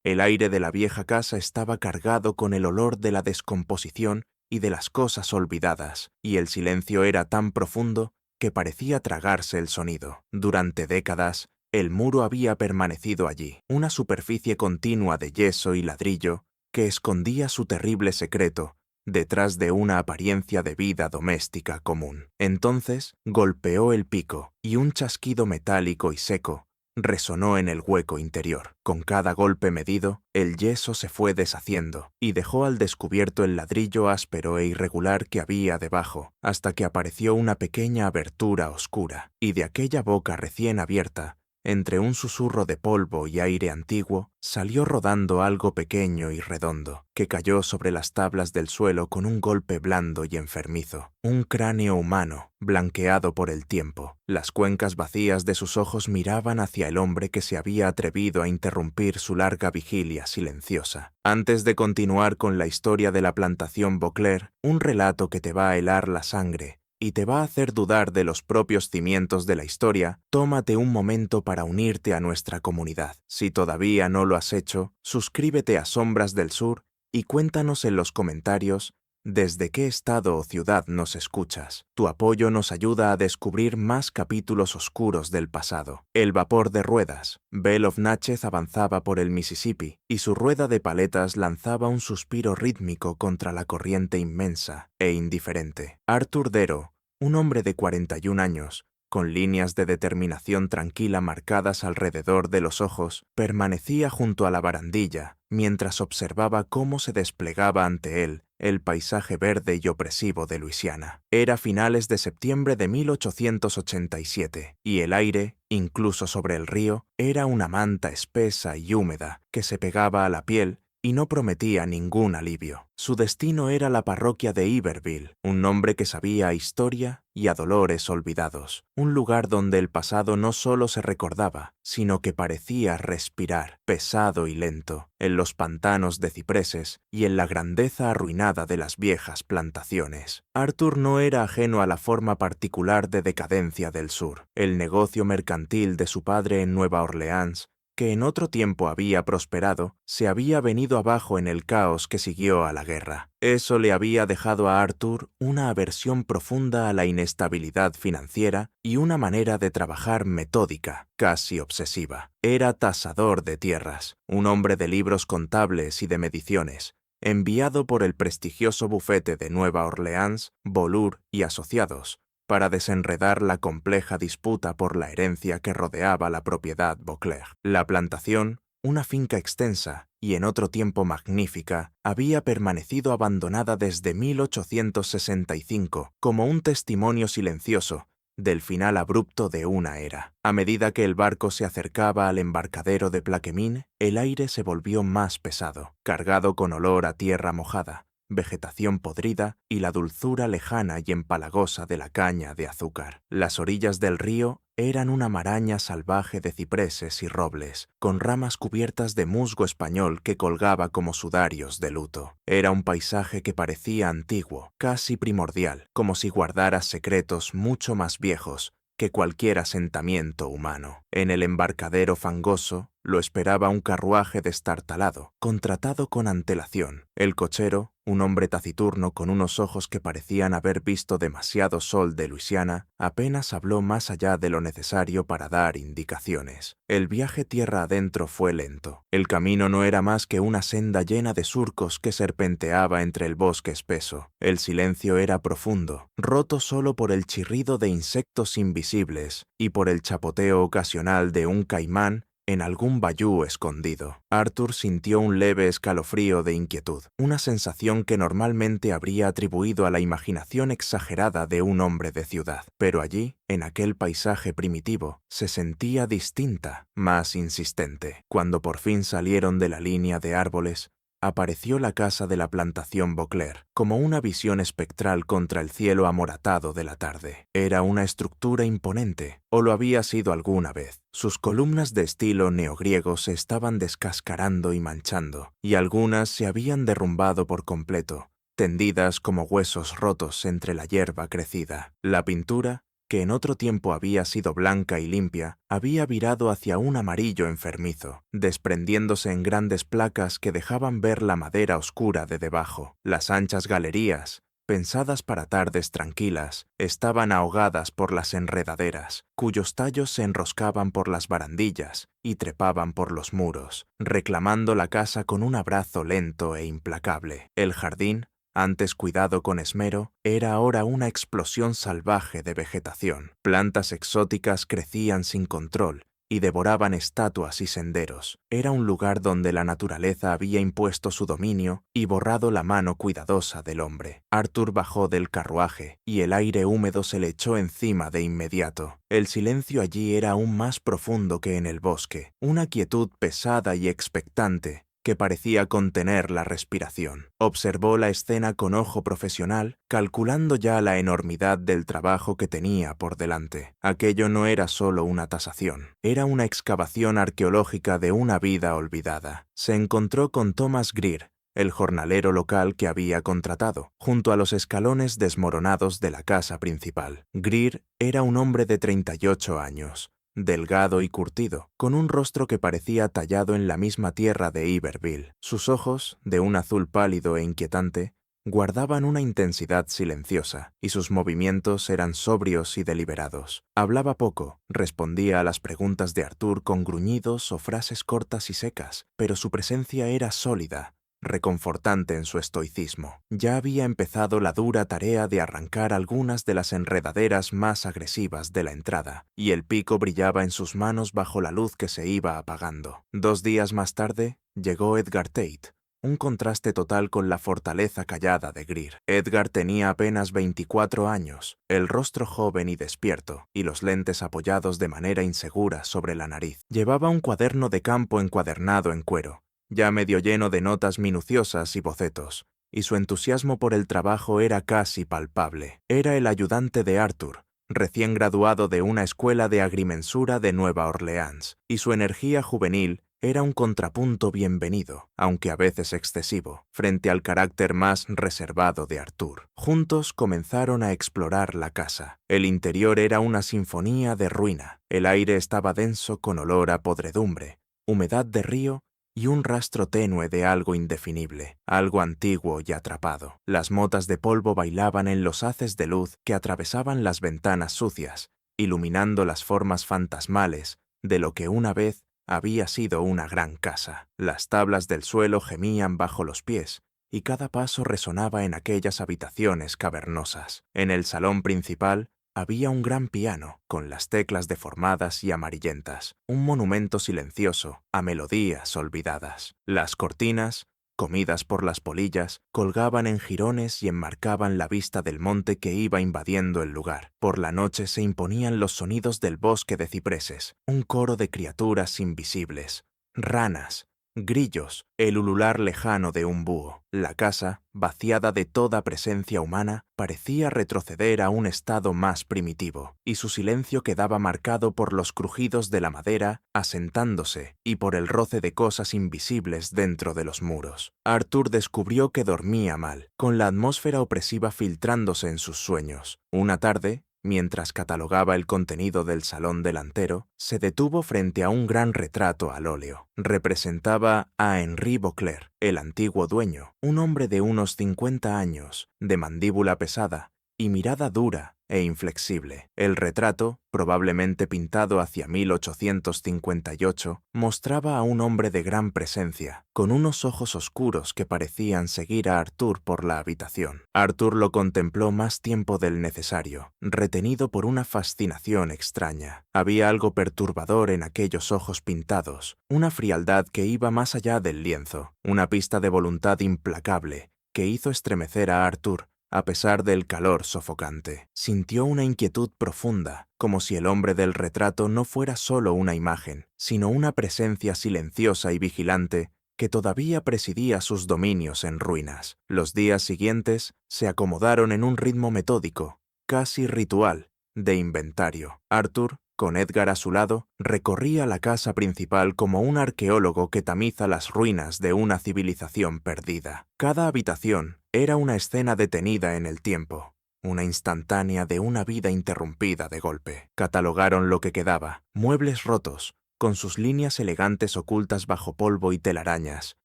El aire de la vieja casa estaba cargado con el olor de la descomposición y de las cosas olvidadas, y el silencio era tan profundo que parecía tragarse el sonido. Durante décadas, el muro había permanecido allí, una superficie continua de yeso y ladrillo que escondía su terrible secreto detrás de una apariencia de vida doméstica común. Entonces golpeó el pico y un chasquido metálico y seco resonó en el hueco interior. Con cada golpe medido, el yeso se fue deshaciendo y dejó al descubierto el ladrillo áspero e irregular que había debajo, hasta que apareció una pequeña abertura oscura, y de aquella boca recién abierta, entre un susurro de polvo y aire antiguo, salió rodando algo pequeño y redondo, que cayó sobre las tablas del suelo con un golpe blando y enfermizo. Un cráneo humano, blanqueado por el tiempo. Las cuencas vacías de sus ojos miraban hacia el hombre que se había atrevido a interrumpir su larga vigilia silenciosa. Antes de continuar con la historia de la plantación Beauclerc, un relato que te va a helar la sangre y te va a hacer dudar de los propios cimientos de la historia, tómate un momento para unirte a nuestra comunidad. Si todavía no lo has hecho, suscríbete a Sombras del Sur y cuéntanos en los comentarios desde qué estado o ciudad nos escuchas. Tu apoyo nos ayuda a descubrir más capítulos oscuros del pasado. El vapor de ruedas. Belle of Natchez avanzaba por el Mississippi y su rueda de paletas lanzaba un suspiro rítmico contra la corriente inmensa e indiferente. Arthur Darrow, un hombre de 41 años, con líneas de determinación tranquila marcadas alrededor de los ojos, permanecía junto a la barandilla mientras observaba cómo se desplegaba ante él el paisaje verde y opresivo de Luisiana. Era finales de septiembre de 1887, y el aire, incluso sobre el río, era una manta espesa y húmeda que se pegaba a la piel y no prometía ningún alivio. Su destino era la parroquia de Iberville, un nombre que sabía a historia y a dolores olvidados, un lugar donde el pasado no solo se recordaba, sino que parecía respirar, pesado y lento, en los pantanos de cipreses y en la grandeza arruinada de las viejas plantaciones. Arthur no era ajeno a la forma particular de decadencia del sur. El negocio mercantil de su padre en Nueva Orleans, que en otro tiempo había prosperado, se había venido abajo en el caos que siguió a la guerra. Eso le había dejado a Arthur una aversión profunda a la inestabilidad financiera y una manera de trabajar metódica, casi obsesiva. Era tasador de tierras, un hombre de libros contables y de mediciones, enviado por el prestigioso bufete de Nueva Orleans, Ballure y Asociados, para desenredar la compleja disputa por la herencia que rodeaba la propiedad Beauclerc. La plantación, una finca extensa y en otro tiempo magnífica, había permanecido abandonada desde 1865 como un testimonio silencioso del final abrupto de una era. A medida que el barco se acercaba al embarcadero de Plaquemine, el aire se volvió más pesado, cargado con olor a tierra mojada, vegetación podrida y la dulzura lejana y empalagosa de la caña de azúcar. Las orillas del río eran una maraña salvaje de cipreses y robles, con ramas cubiertas de musgo español que colgaba como sudarios de luto. Era un paisaje que parecía antiguo, casi primordial, como si guardara secretos mucho más viejos que cualquier asentamiento humano. En el embarcadero fangoso lo esperaba un carruaje destartalado, contratado con antelación. El cochero, un hombre taciturno con unos ojos que parecían haber visto demasiado sol de Luisiana, apenas habló más allá de lo necesario para dar indicaciones. El viaje tierra adentro fue lento. El camino no era más que una senda llena de surcos que serpenteaba entre el bosque espeso. El silencio era profundo, roto solo por el chirrido de insectos invisibles y por el chapoteo ocasional de un caimán en algún bayú escondido. Arthur sintió un leve escalofrío de inquietud, una sensación que normalmente habría atribuido a la imaginación exagerada de un hombre de ciudad. Pero allí, en aquel paisaje primitivo, se sentía distinta, más insistente. Cuando por fin salieron de la línea de árboles, apareció la casa de la plantación Beauclerc, como una visión espectral contra el cielo amoratado de la tarde. Era una estructura imponente, o lo había sido alguna vez. Sus columnas de estilo neogriego se estaban descascarando y manchando, y algunas se habían derrumbado por completo, tendidas como huesos rotos entre la hierba crecida. La pintura, que en otro tiempo había sido blanca y limpia, había virado hacia un amarillo enfermizo, desprendiéndose en grandes placas que dejaban ver la madera oscura de debajo. Las anchas galerías, pensadas para tardes tranquilas, estaban ahogadas por las enredaderas, cuyos tallos se enroscaban por las barandillas y trepaban por los muros, reclamando la casa con un abrazo lento e implacable. El jardín, antes cuidado con esmero, era ahora una explosión salvaje de vegetación. Plantas exóticas crecían sin control y devoraban estatuas y senderos. Era un lugar donde la naturaleza había impuesto su dominio y borrado la mano cuidadosa del hombre. Arthur bajó del carruaje y el aire húmedo se le echó encima de inmediato. El silencio allí era aún más profundo que en el bosque, una quietud pesada y expectante que parecía contener la respiración. Observó la escena con ojo profesional, calculando ya la enormidad del trabajo que tenía por delante. Aquello no era solo una tasación, era una excavación arqueológica de una vida olvidada. Se encontró con Thomas Greer, el jornalero local que había contratado, junto a los escalones desmoronados de la casa principal. Greer era un hombre de 38 años, delgado y curtido, con un rostro que parecía tallado en la misma tierra de Iberville. Sus ojos, de un azul pálido e inquietante, guardaban una intensidad silenciosa, y sus movimientos eran sobrios y deliberados. Hablaba poco, respondía a las preguntas de Arthur con gruñidos o frases cortas y secas, pero su presencia era sólida, reconfortante en su estoicismo. Ya había empezado la dura tarea de arrancar algunas de las enredaderas más agresivas de la entrada, y el pico brillaba en sus manos bajo la luz que se iba apagando. 2 días más tarde, llegó Edgar Tate, un contraste total con la fortaleza callada de Greer. Edgar tenía apenas 24 años, el rostro joven y despierto, y los lentes apoyados de manera insegura sobre la nariz. Llevaba un cuaderno de campo encuadernado en cuero, ya medio lleno de notas minuciosas y bocetos, y su entusiasmo por el trabajo era casi palpable. Era el ayudante de Arthur, recién graduado de una escuela de agrimensura de Nueva Orleans, y su energía juvenil era un contrapunto bienvenido, aunque a veces excesivo, frente al carácter más reservado de Arthur. Juntos comenzaron a explorar la casa. El interior era una sinfonía de ruina. El aire estaba denso con olor a podredumbre, humedad de río y un rastro tenue de algo indefinible, algo antiguo y atrapado. Las motas de polvo bailaban en los haces de luz que atravesaban las ventanas sucias, iluminando las formas fantasmales de lo que una vez había sido una gran casa. Las tablas del suelo gemían bajo los pies, y cada paso resonaba en aquellas habitaciones cavernosas. En el salón principal había un gran piano, con las teclas deformadas y amarillentas, un monumento silencioso a melodías olvidadas. Las cortinas, comidas por las polillas, colgaban en jirones y enmarcaban la vista del monte que iba invadiendo el lugar. Por la noche se imponían los sonidos del bosque de cipreses, un coro de criaturas invisibles, ranas, grillos, el ulular lejano de un búho. La casa, vaciada de toda presencia humana, parecía retroceder a un estado más primitivo, y su silencio quedaba marcado por los crujidos de la madera asentándose y por el roce de cosas invisibles dentro de los muros. Arthur descubrió que dormía mal, con la atmósfera opresiva filtrándose en sus sueños. Una tarde, mientras catalogaba el contenido del salón delantero, se detuvo frente a un gran retrato al óleo. Representaba a Henri Beauclerc, el antiguo dueño, un hombre de unos 50 años, de mandíbula pesada y mirada dura e inflexible. El retrato, probablemente pintado hacia 1858, mostraba a un hombre de gran presencia, con unos ojos oscuros que parecían seguir a Arthur por la habitación. Arthur lo contempló más tiempo del necesario, retenido por una fascinación extraña. Había algo perturbador en aquellos ojos pintados, una frialdad que iba más allá del lienzo, una pista de voluntad implacable que hizo estremecer a Arthur a pesar del calor sofocante. Sintió una inquietud profunda, como si el hombre del retrato no fuera solo una imagen, sino una presencia silenciosa y vigilante que todavía presidía sus dominios en ruinas. Los días siguientes se acomodaron en un ritmo metódico, casi ritual, de inventario. Arthur, con Edgar a su lado, recorría la casa principal como un arqueólogo que tamiza las ruinas de una civilización perdida. Cada habitación era una escena detenida en el tiempo, una instantánea de una vida interrumpida de golpe. Catalogaron lo que quedaba: muebles rotos, con sus líneas elegantes ocultas bajo polvo y telarañas,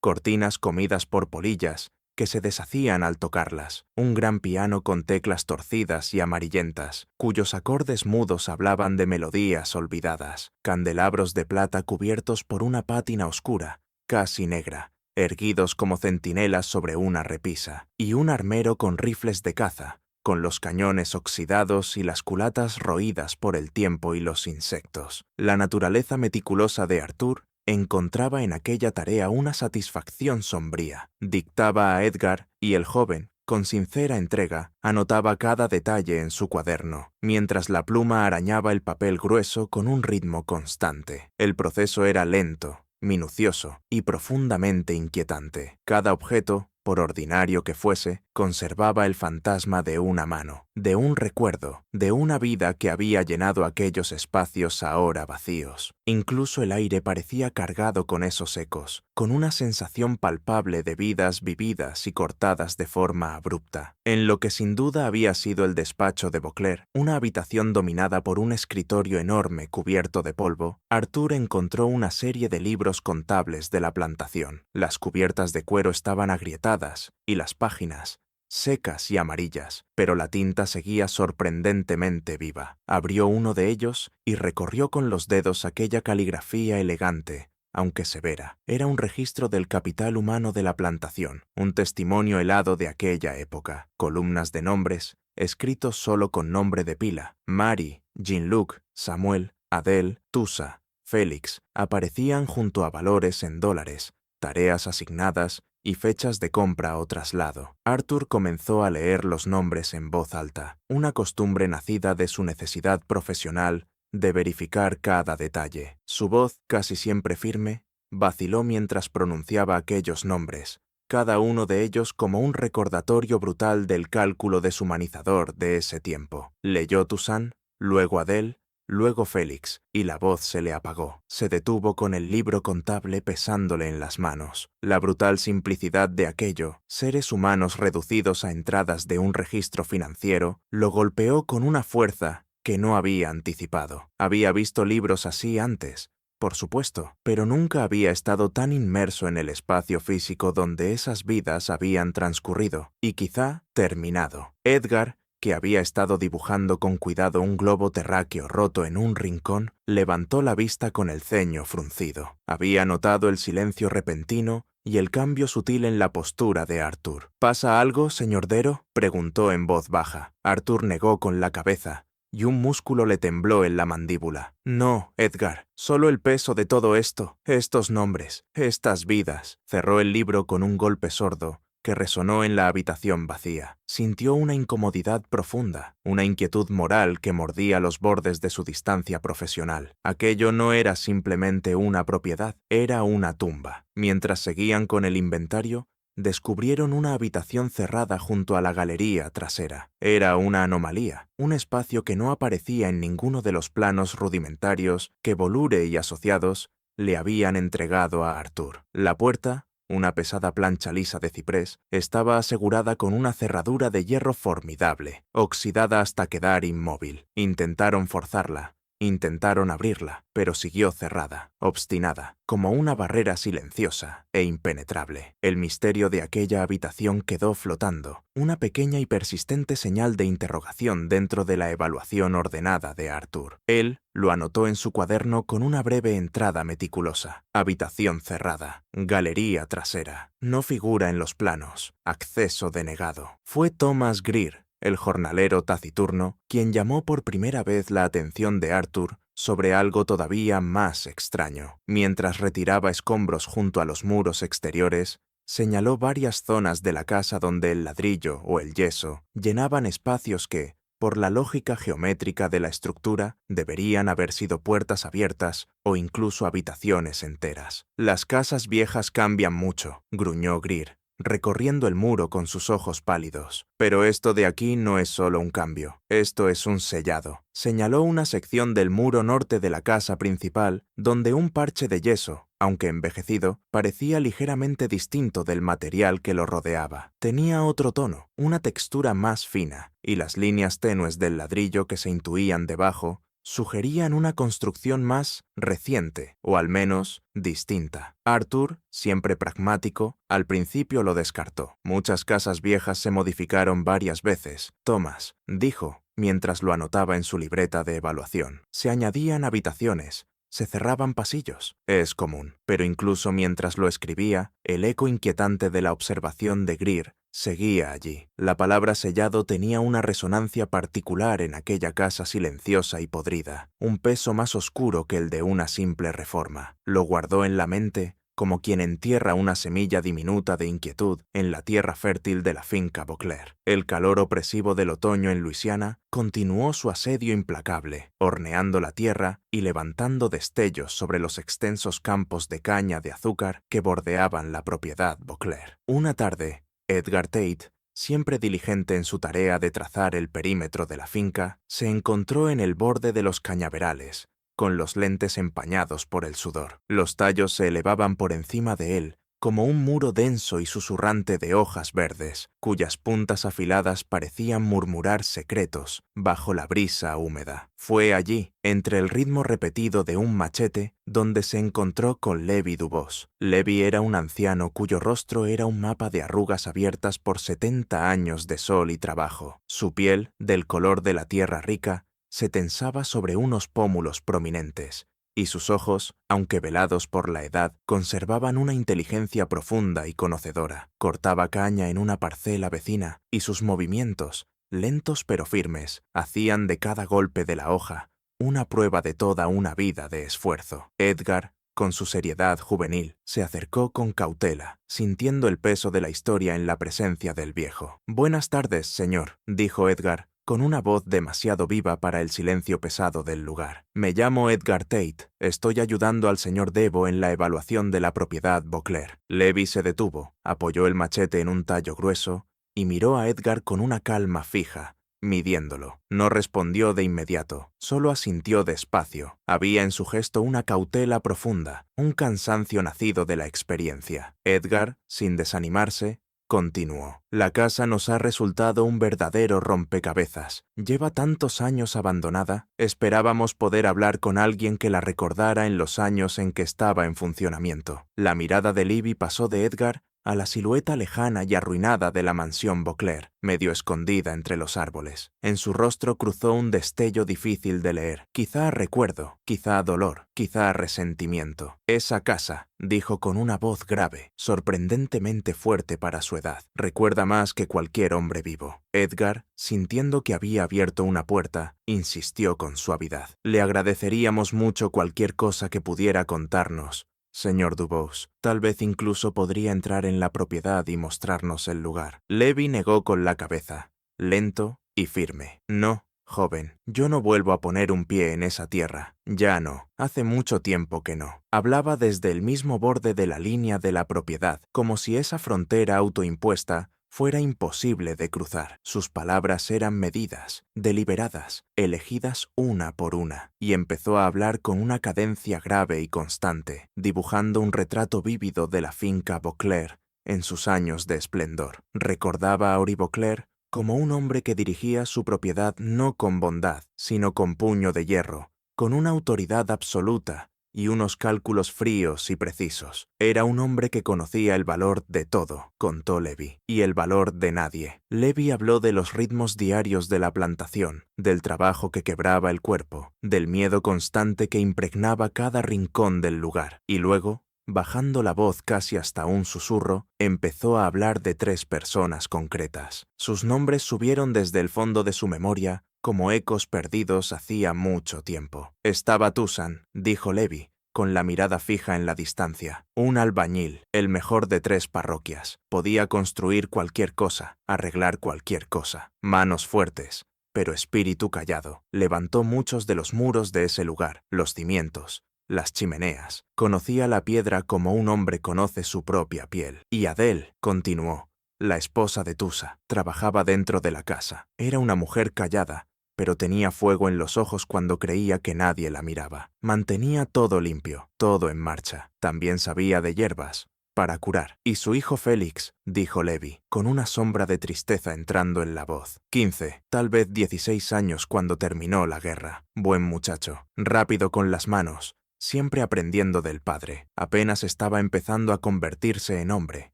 cortinas comidas por polillas, que se deshacían al tocarlas, un gran piano con teclas torcidas y amarillentas, cuyos acordes mudos hablaban de melodías olvidadas, candelabros de plata cubiertos por una pátina oscura, casi negra, erguidos como centinelas sobre una repisa, y un armero con rifles de caza, con los cañones oxidados y las culatas roídas por el tiempo y los insectos. La naturaleza meticulosa de Arthur encontraba en aquella tarea una satisfacción sombría. Dictaba a Edgar y el joven, con sincera entrega, anotaba cada detalle en su cuaderno, mientras la pluma arañaba el papel grueso con un ritmo constante. El proceso era lento, minucioso y profundamente inquietante. Cada objeto, por ordinario que fuese, conservaba el fantasma de una mano, de un recuerdo, de una vida que había llenado aquellos espacios ahora vacíos. Incluso el aire parecía cargado con esos ecos, con una sensación palpable de vidas vividas y cortadas de forma abrupta. En lo que sin duda había sido el despacho de Beauclerc, una habitación dominada por un escritorio enorme cubierto de polvo, Arthur encontró una serie de libros contables de la plantación. Las cubiertas de cuero estaban agrietadas y las páginas secas y amarillas, pero la tinta seguía sorprendentemente viva. Abrió uno de ellos y recorrió con los dedos aquella caligrafía elegante, aunque severa. Era un registro del capital humano de la plantación, un testimonio helado de aquella época. Columnas de nombres, escritos solo con nombre de pila: Mary, Jean-Luc, Samuel, Adele, Tusa, Félix, aparecían junto a valores en dólares, tareas asignadas y fechas de compra o traslado. Arthur comenzó a leer los nombres en voz alta, una costumbre nacida de su necesidad profesional de verificar cada detalle. Su voz, casi siempre firme, vaciló mientras pronunciaba aquellos nombres, cada uno de ellos como un recordatorio brutal del cálculo deshumanizador de ese tiempo. Leyó Toussaint, luego Adele, luego Félix, y la voz se le apagó. Se detuvo con el libro contable pesándole en las manos. La brutal simplicidad de aquello, seres humanos reducidos a entradas de un registro financiero, lo golpeó con una fuerza que no había anticipado. Había visto libros así antes, por supuesto, pero nunca había estado tan inmerso en el espacio físico donde esas vidas habían transcurrido y quizá terminado. Edgar, que había estado dibujando con cuidado un globo terráqueo roto en un rincón, levantó la vista con el ceño fruncido. Había notado el silencio repentino y el cambio sutil en la postura de Arthur. ¿Pasa algo, señor Darrow?, preguntó en voz baja. Arthur negó con la cabeza, y un músculo le tembló en la mandíbula. No, Edgar, solo el peso de todo esto, estos nombres, estas vidas. Cerró el libro con un golpe sordo que resonó en la habitación vacía. Sintió una incomodidad profunda, una inquietud moral que mordía los bordes de su distancia profesional. Aquello no era simplemente una propiedad, era una tumba. Mientras seguían con el inventario, descubrieron una habitación cerrada junto a la galería trasera. Era una anomalía, un espacio que no aparecía en ninguno de los planos rudimentarios que Ballure y asociados le habían entregado a Arthur. La puerta, una pesada plancha lisa de ciprés, estaba asegurada con una cerradura de hierro formidable, oxidada hasta quedar inmóvil. Intentaron forzarla, intentaron abrirla, pero siguió cerrada, obstinada, como una barrera silenciosa e impenetrable. El misterio de aquella habitación quedó flotando, una pequeña y persistente señal de interrogación dentro de la evaluación ordenada de Arthur. Él lo anotó en su cuaderno con una breve entrada meticulosa. Habitación cerrada, galería trasera, no figura en los planos, acceso denegado. Fue Thomas Greer, el jornalero taciturno, quien llamó por primera vez la atención de Arthur sobre algo todavía más extraño. Mientras retiraba escombros junto a los muros exteriores, señaló varias zonas de la casa donde el ladrillo o el yeso llenaban espacios que, por la lógica geométrica de la estructura, deberían haber sido puertas abiertas o incluso habitaciones enteras. Las casas viejas cambian mucho, gruñó Greer, recorriendo el muro con sus ojos pálidos. Pero esto de aquí no es solo un cambio, esto es un sellado. Señaló una sección del muro norte de la casa principal donde un parche de yeso, aunque envejecido, parecía ligeramente distinto del material que lo rodeaba. Tenía otro tono, una textura más fina, y las líneas tenues del ladrillo que se intuían debajo sugerían una construcción más reciente, o al menos distinta. Arthur, siempre pragmático, al principio lo descartó. Muchas casas viejas se modificaron varias veces. Thomas, dijo, mientras lo anotaba en su libreta de evaluación. Se añadían habitaciones, se cerraban pasillos. Es común, pero incluso mientras lo escribía, el eco inquietante de la observación de Greer seguía allí. La palabra sellado tenía una resonancia particular en aquella casa silenciosa y podrida, un peso más oscuro que el de una simple reforma. Lo guardó en la mente como quien entierra una semilla diminuta de inquietud en la tierra fértil de la finca Beauclerk. El calor opresivo del otoño en Luisiana continuó su asedio implacable, horneando la tierra y levantando destellos sobre los extensos campos de caña de azúcar que bordeaban la propiedad Beauclerk. Una tarde, Edgar Tate, siempre diligente en su tarea de trazar el perímetro de la finca, se encontró en el borde de los cañaverales, con los lentes empañados por el sudor. Los tallos se elevaban por encima de él, como un muro denso y susurrante de hojas verdes, cuyas puntas afiladas parecían murmurar secretos bajo la brisa húmeda. Fue allí, entre el ritmo repetido de un machete, donde se encontró con Levi Dubose. Levi era un anciano cuyo rostro era un mapa de arrugas abiertas por 70 años de sol y trabajo. Su piel, del color de la tierra rica, se tensaba sobre unos pómulos prominentes, y sus ojos, aunque velados por la edad, conservaban una inteligencia profunda y conocedora. Cortaba caña en una parcela vecina, y sus movimientos, lentos pero firmes, hacían de cada golpe de la hoja una prueba de toda una vida de esfuerzo. Edgar, con su seriedad juvenil, se acercó con cautela, sintiendo el peso de la historia en la presencia del viejo. «Buenas tardes, señor», dijo Edgar, con una voz demasiado viva para el silencio pesado del lugar. «Me llamo Edgar Tate. Estoy ayudando al señor Devo en la evaluación de la propiedad Beauclerk». Levi se detuvo, apoyó el machete en un tallo grueso y miró a Edgar con una calma fija, midiéndolo. No respondió de inmediato, solo asintió despacio. Había en su gesto una cautela profunda, un cansancio nacido de la experiencia. Edgar, sin desanimarse, continuó. «La casa nos ha resultado un verdadero rompecabezas. Lleva tantos años abandonada. Esperábamos poder hablar con alguien que la recordara en los años en que estaba en funcionamiento». La mirada de Libby pasó de Edgar a la silueta lejana y arruinada de la mansión Beauclerk, medio escondida entre los árboles. En su rostro cruzó un destello difícil de leer, quizá recuerdo, quizá dolor, quizá resentimiento. «Esa casa», dijo con una voz grave, sorprendentemente fuerte para su edad, «recuerda más que cualquier hombre vivo». Edgar, sintiendo que había abierto una puerta, insistió con suavidad. «Le agradeceríamos mucho cualquier cosa que pudiera contarnos, señor Dubose. Tal vez incluso podría entrar en la propiedad y mostrarnos el lugar». Levi negó con la cabeza, lento y firme. «No, joven, yo no vuelvo a poner un pie en esa tierra. Ya no, hace mucho tiempo que no». Hablaba desde el mismo borde de la línea de la propiedad, como si esa frontera autoimpuesta fuera imposible de cruzar. Sus palabras eran medidas, deliberadas, elegidas una por una, y empezó a hablar con una cadencia grave y constante, dibujando un retrato vívido de la finca Beauclerk en sus años de esplendor. Recordaba a Henri Beauclerk como un hombre que dirigía su propiedad no con bondad, sino con puño de hierro, con una autoridad absoluta y unos cálculos fríos y precisos. Era un hombre que conocía el valor de todo, contó Levi, y el valor de nadie. Levi habló de los ritmos diarios de la plantación, del trabajo que quebraba el cuerpo, del miedo constante que impregnaba cada rincón del lugar, y luego, bajando la voz casi hasta un susurro, empezó a hablar de 3 personas concretas. Sus nombres subieron desde el fondo de su memoria como ecos perdidos hacía mucho tiempo. «Estaba Tucson», dijo Levi, con la mirada fija en la distancia. «Un albañil, el mejor de 3 parroquias. Podía construir cualquier cosa, arreglar cualquier cosa. Manos fuertes, pero espíritu callado. Levantó muchos de los muros de ese lugar, los cimientos, las chimeneas. Conocía la piedra como un hombre conoce su propia piel». «Y Adele», continuó, «la esposa de Tusa, trabajaba dentro de la casa. Era una mujer callada, pero tenía fuego en los ojos cuando creía que nadie la miraba. Mantenía todo limpio, todo en marcha. También sabía de hierbas para curar. Y su hijo Félix, dijo Levi, con una sombra de tristeza entrando en la voz. 15, tal vez 16 años cuando terminó la guerra. Buen muchacho, rápido con las manos, siempre aprendiendo del padre. Apenas estaba empezando a convertirse en hombre.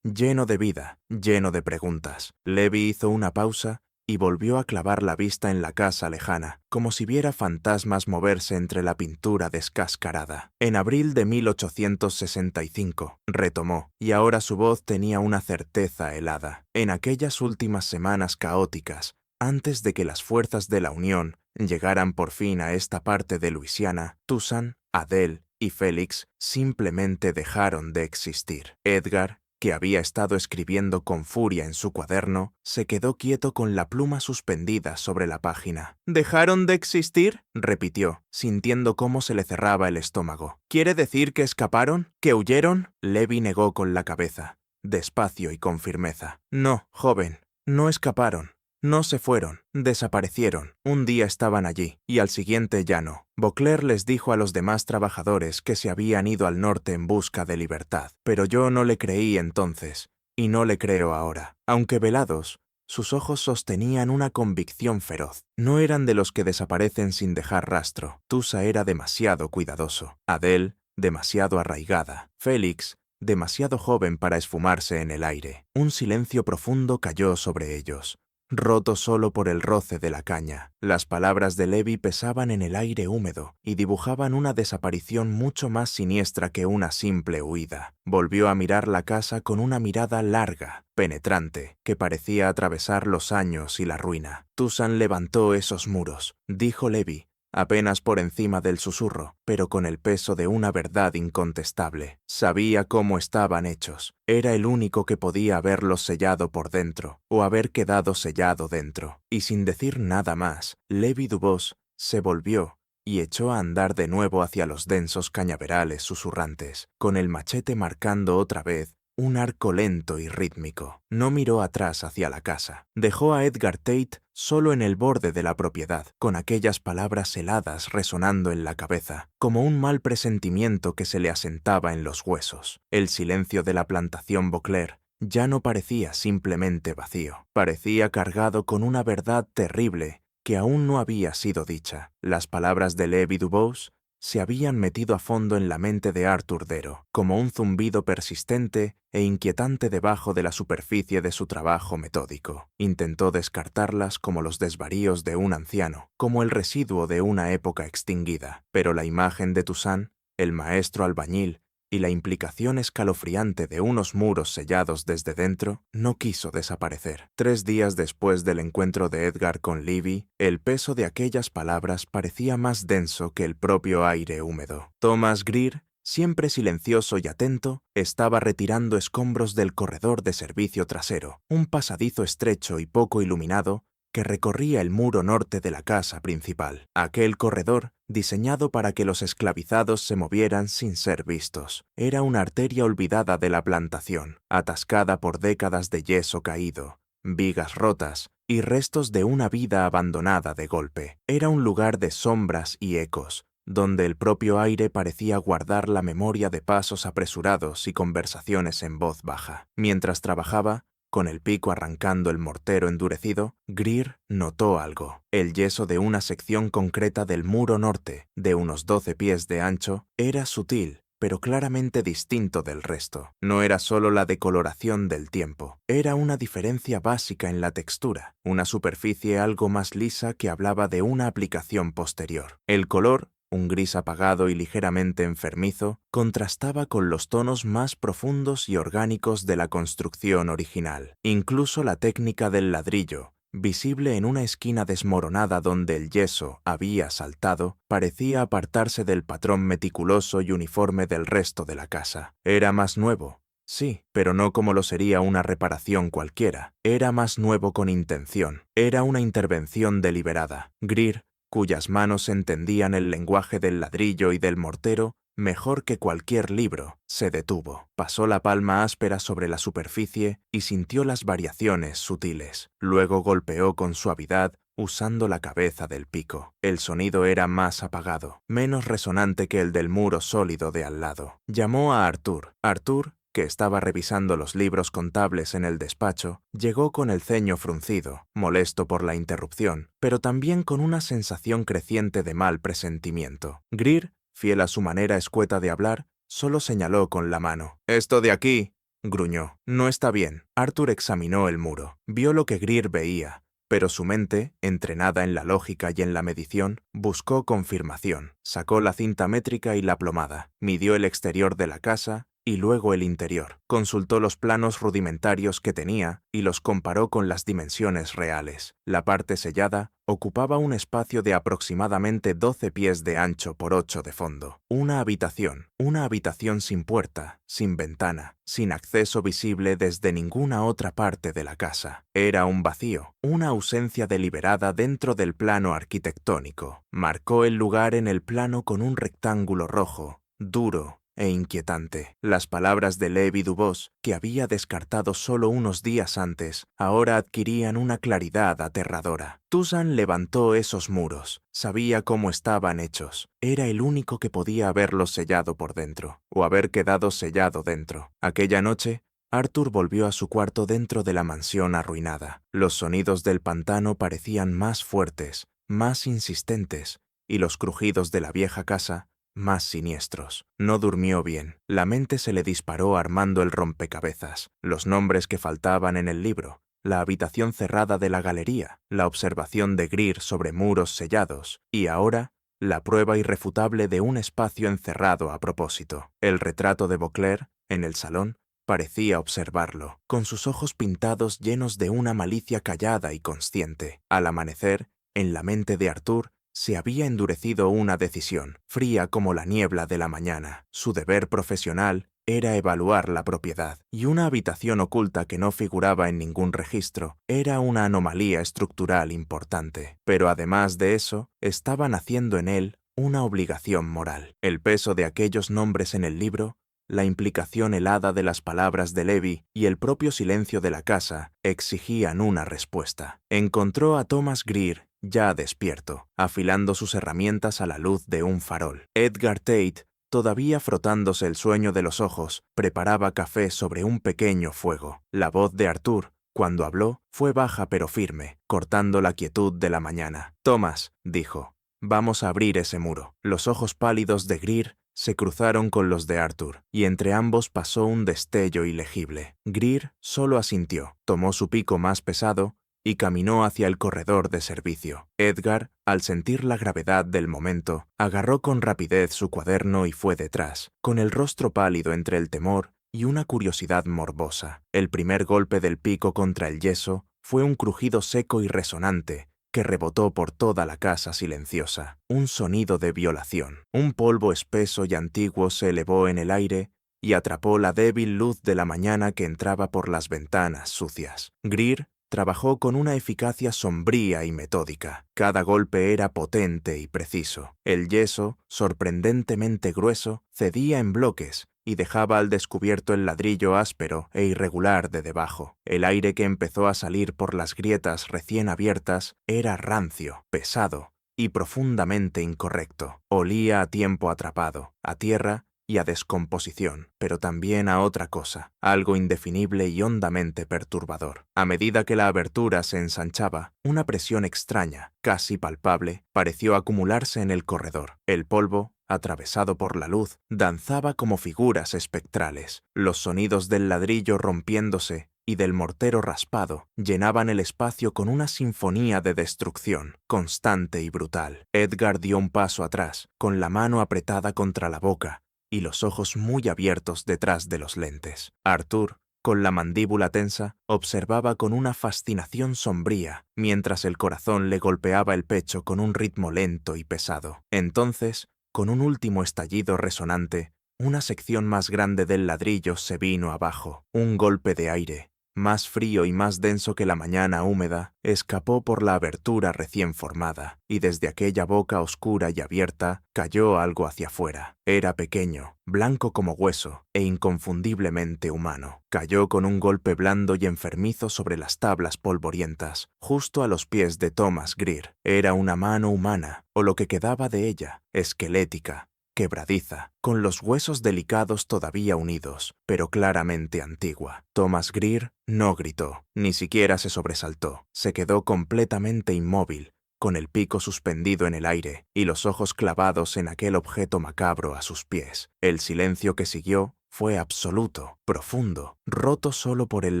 Lleno de vida, lleno de preguntas. Levi hizo una pausa y volvió a clavar la vista en la casa lejana, como si viera fantasmas moverse entre la pintura descascarada. En abril de 1865, retomó, y ahora su voz tenía una certeza helada. En aquellas últimas semanas caóticas, antes de que las fuerzas de la Unión llegaran por fin a esta parte de Luisiana, Tucson, Adele y Félix simplemente dejaron de existir. Edgar, que había estado escribiendo con furia en su cuaderno, se quedó quieto con la pluma suspendida sobre la página. ¿Dejaron de existir?, repitió, sintiendo cómo se le cerraba el estómago. ¿Quiere decir que escaparon? ¿Que huyeron? Levi negó con la cabeza, despacio y con firmeza. No, joven, no escaparon. No se fueron, desaparecieron. Un día estaban allí, y al siguiente ya no. Beauclerk les dijo a los demás trabajadores que se habían ido al norte en busca de libertad, pero yo no le creí entonces, y no le creo ahora. Aunque velados, sus ojos sostenían una convicción feroz. No eran de los que desaparecen sin dejar rastro. Tusa era demasiado cuidadoso. Adele, demasiado arraigada. Félix, demasiado joven para esfumarse en el aire. Un silencio profundo cayó sobre ellos, roto solo por el roce de la caña. Las palabras de Levi pesaban en el aire húmedo y dibujaban una desaparición mucho más siniestra que una simple huida. Volvió a mirar la casa con una mirada larga, penetrante, que parecía atravesar los años y la ruina. Tucson levantó esos muros, dijo Levi, apenas por encima del susurro, pero con el peso de una verdad incontestable. Sabía cómo estaban hechos. Era el único que podía haberlos sellado por dentro, o haber quedado sellado dentro. Y sin decir nada más, Levi Dubos se volvió y echó a andar de nuevo hacia los densos cañaverales susurrantes, con el machete marcando otra vez un arco lento y rítmico. No miró atrás hacia la casa. Dejó a Edgar Tate solo en el borde de la propiedad, con aquellas palabras heladas resonando en la cabeza, como un mal presentimiento que se le asentaba en los huesos. El silencio de la plantación Beauclerk ya no parecía simplemente vacío. Parecía cargado con una verdad terrible que aún no había sido dicha. Las palabras de Levi Dubos se habían metido a fondo en la mente de Arthur Darrow, como un zumbido persistente e inquietante debajo de la superficie de su trabajo metódico. Intentó descartarlas como los desvaríos de un anciano, como el residuo de una época extinguida, pero la imagen de Toussaint, el maestro albañil, y la implicación escalofriante de unos muros sellados desde dentro no quiso desaparecer. 3 días después del encuentro de Edgar con Livy, el peso de aquellas palabras parecía más denso que el propio aire húmedo. Thomas Greer, siempre silencioso y atento, estaba retirando escombros del corredor de servicio trasero, un pasadizo estrecho y poco iluminado que recorría el muro norte de la casa principal. Aquel corredor, diseñado para que los esclavizados se movieran sin ser vistos, era una arteria olvidada de la plantación, atascada por décadas de yeso caído, vigas rotas y restos de una vida abandonada de golpe. Era un lugar de sombras y ecos, donde el propio aire parecía guardar la memoria de pasos apresurados y conversaciones en voz baja. Mientras trabajaba, con el pico arrancando el mortero endurecido, Greer notó algo. El yeso de una sección concreta del muro norte, de unos 12 pies de ancho, era sutil, pero claramente distinto del resto. No era solo la decoloración del tiempo, era una diferencia básica en la textura, una superficie algo más lisa que hablaba de una aplicación posterior. El color, un gris apagado y ligeramente enfermizo, contrastaba con los tonos más profundos y orgánicos de la construcción original. Incluso la técnica del ladrillo, visible en una esquina desmoronada donde el yeso había saltado, parecía apartarse del patrón meticuloso y uniforme del resto de la casa. Era más nuevo, sí, pero no como lo sería una reparación cualquiera. Era más nuevo con intención. Era una intervención deliberada. Greer, cuyas manos entendían el lenguaje del ladrillo y del mortero mejor que cualquier libro, se detuvo. Pasó la palma áspera sobre la superficie y sintió las variaciones sutiles. Luego golpeó con suavidad usando la cabeza del pico. El sonido era más apagado, menos resonante que el del muro sólido de al lado. Llamó a Arthur. Arthur, que estaba revisando los libros contables en el despacho, llegó con el ceño fruncido, molesto por la interrupción, pero también con una sensación creciente de mal presentimiento. Greer, fiel a su manera escueta de hablar, solo señaló con la mano. «Esto de aquí», gruñó. «No está bien». Arthur examinó el muro. Vio lo que Greer veía, pero su mente, entrenada en la lógica y en la medición, buscó confirmación. Sacó la cinta métrica y la plomada, midió el exterior de la casa y luego el interior. Consultó los planos rudimentarios que tenía y los comparó con las dimensiones reales. La parte sellada ocupaba un espacio de aproximadamente 12 pies de ancho por 8 de fondo. Una habitación sin puerta, sin ventana, sin acceso visible desde ninguna otra parte de la casa. Era un vacío, una ausencia deliberada dentro del plano arquitectónico. Marcó el lugar en el plano con un rectángulo rojo, duro e inquietante. Las palabras de Levi Dubos, que había descartado solo unos días antes, ahora adquirían una claridad aterradora. Toussaint levantó esos muros. Sabía cómo estaban hechos. Era el único que podía haberlos sellado por dentro, o haber quedado sellado dentro. Aquella noche, Arthur volvió a su cuarto dentro de la mansión arruinada. Los sonidos del pantano parecían más fuertes, más insistentes, y los crujidos de la vieja casa más siniestros. No durmió bien. La mente se le disparó armando el rompecabezas. Los nombres que faltaban en el libro, la habitación cerrada de la galería, la observación de Greer sobre muros sellados, y ahora, la prueba irrefutable de un espacio encerrado a propósito. El retrato de Beauclerk, en el salón, parecía observarlo, con sus ojos pintados llenos de una malicia callada y consciente. Al amanecer, en la mente de Arthur, se había endurecido una decisión, fría como la niebla de la mañana. Su deber profesional era evaluar la propiedad, y una habitación oculta que no figuraba en ningún registro era una anomalía estructural importante. Pero además de eso, estaba naciendo en él una obligación moral. El peso de aquellos nombres en el libro, la implicación helada de las palabras de Levi y el propio silencio de la casa exigían una respuesta. Encontró a Thomas Greer ya despierto, afilando sus herramientas a la luz de un farol. Edgar Tate, todavía frotándose el sueño de los ojos, preparaba café sobre un pequeño fuego. La voz de Arthur, cuando habló, fue baja pero firme, cortando la quietud de la mañana. «Thomas», dijo, «vamos a abrir ese muro». Los ojos pálidos de Greer se cruzaron con los de Arthur, y entre ambos pasó un destello ilegible. Greer solo asintió, tomó su pico más pesado y caminó hacia el corredor de servicio. Edgar, al sentir la gravedad del momento, agarró con rapidez su cuaderno y fue detrás, con el rostro pálido entre el temor y una curiosidad morbosa. El primer golpe del pico contra el yeso fue un crujido seco y resonante que rebotó por toda la casa silenciosa. Un sonido de violación. Un polvo espeso y antiguo se elevó en el aire y atrapó la débil luz de la mañana que entraba por las ventanas sucias. Greer trabajó con una eficacia sombría y metódica. Cada golpe era potente y preciso. El yeso, sorprendentemente grueso, cedía en bloques y dejaba al descubierto el ladrillo áspero e irregular de debajo. El aire que empezó a salir por las grietas recién abiertas era rancio, pesado y profundamente incorrecto. Olía a tiempo atrapado, a tierra y a descomposición, pero también a otra cosa, algo indefinible y hondamente perturbador. A medida que la abertura se ensanchaba, una presión extraña, casi palpable, pareció acumularse en el corredor. El polvo, atravesado por la luz, danzaba como figuras espectrales. Los sonidos del ladrillo rompiéndose y del mortero raspado llenaban el espacio con una sinfonía de destrucción, constante y brutal. Edgar dio un paso atrás, con la mano apretada contra la boca y los ojos muy abiertos detrás de los lentes. Arthur, con la mandíbula tensa, observaba con una fascinación sombría, mientras el corazón le golpeaba el pecho con un ritmo lento y pesado. Entonces, con un último estallido resonante, una sección más grande del ladrillo se vino abajo. Un golpe de aire, más frío y más denso que la mañana húmeda, escapó por la abertura recién formada, y desde aquella boca oscura y abierta cayó algo hacia afuera. Era pequeño, blanco como hueso e inconfundiblemente humano. Cayó con un golpe blando y enfermizo sobre las tablas polvorientas, justo a los pies de Thomas Greer. Era una mano humana, o lo que quedaba de ella, esquelética, quebradiza, con los huesos delicados todavía unidos, pero claramente antigua. Thomas Greer no gritó, ni siquiera se sobresaltó. Se quedó completamente inmóvil, con el pico suspendido en el aire y los ojos clavados en aquel objeto macabro a sus pies. El silencio que siguió fue absoluto, profundo, roto solo por el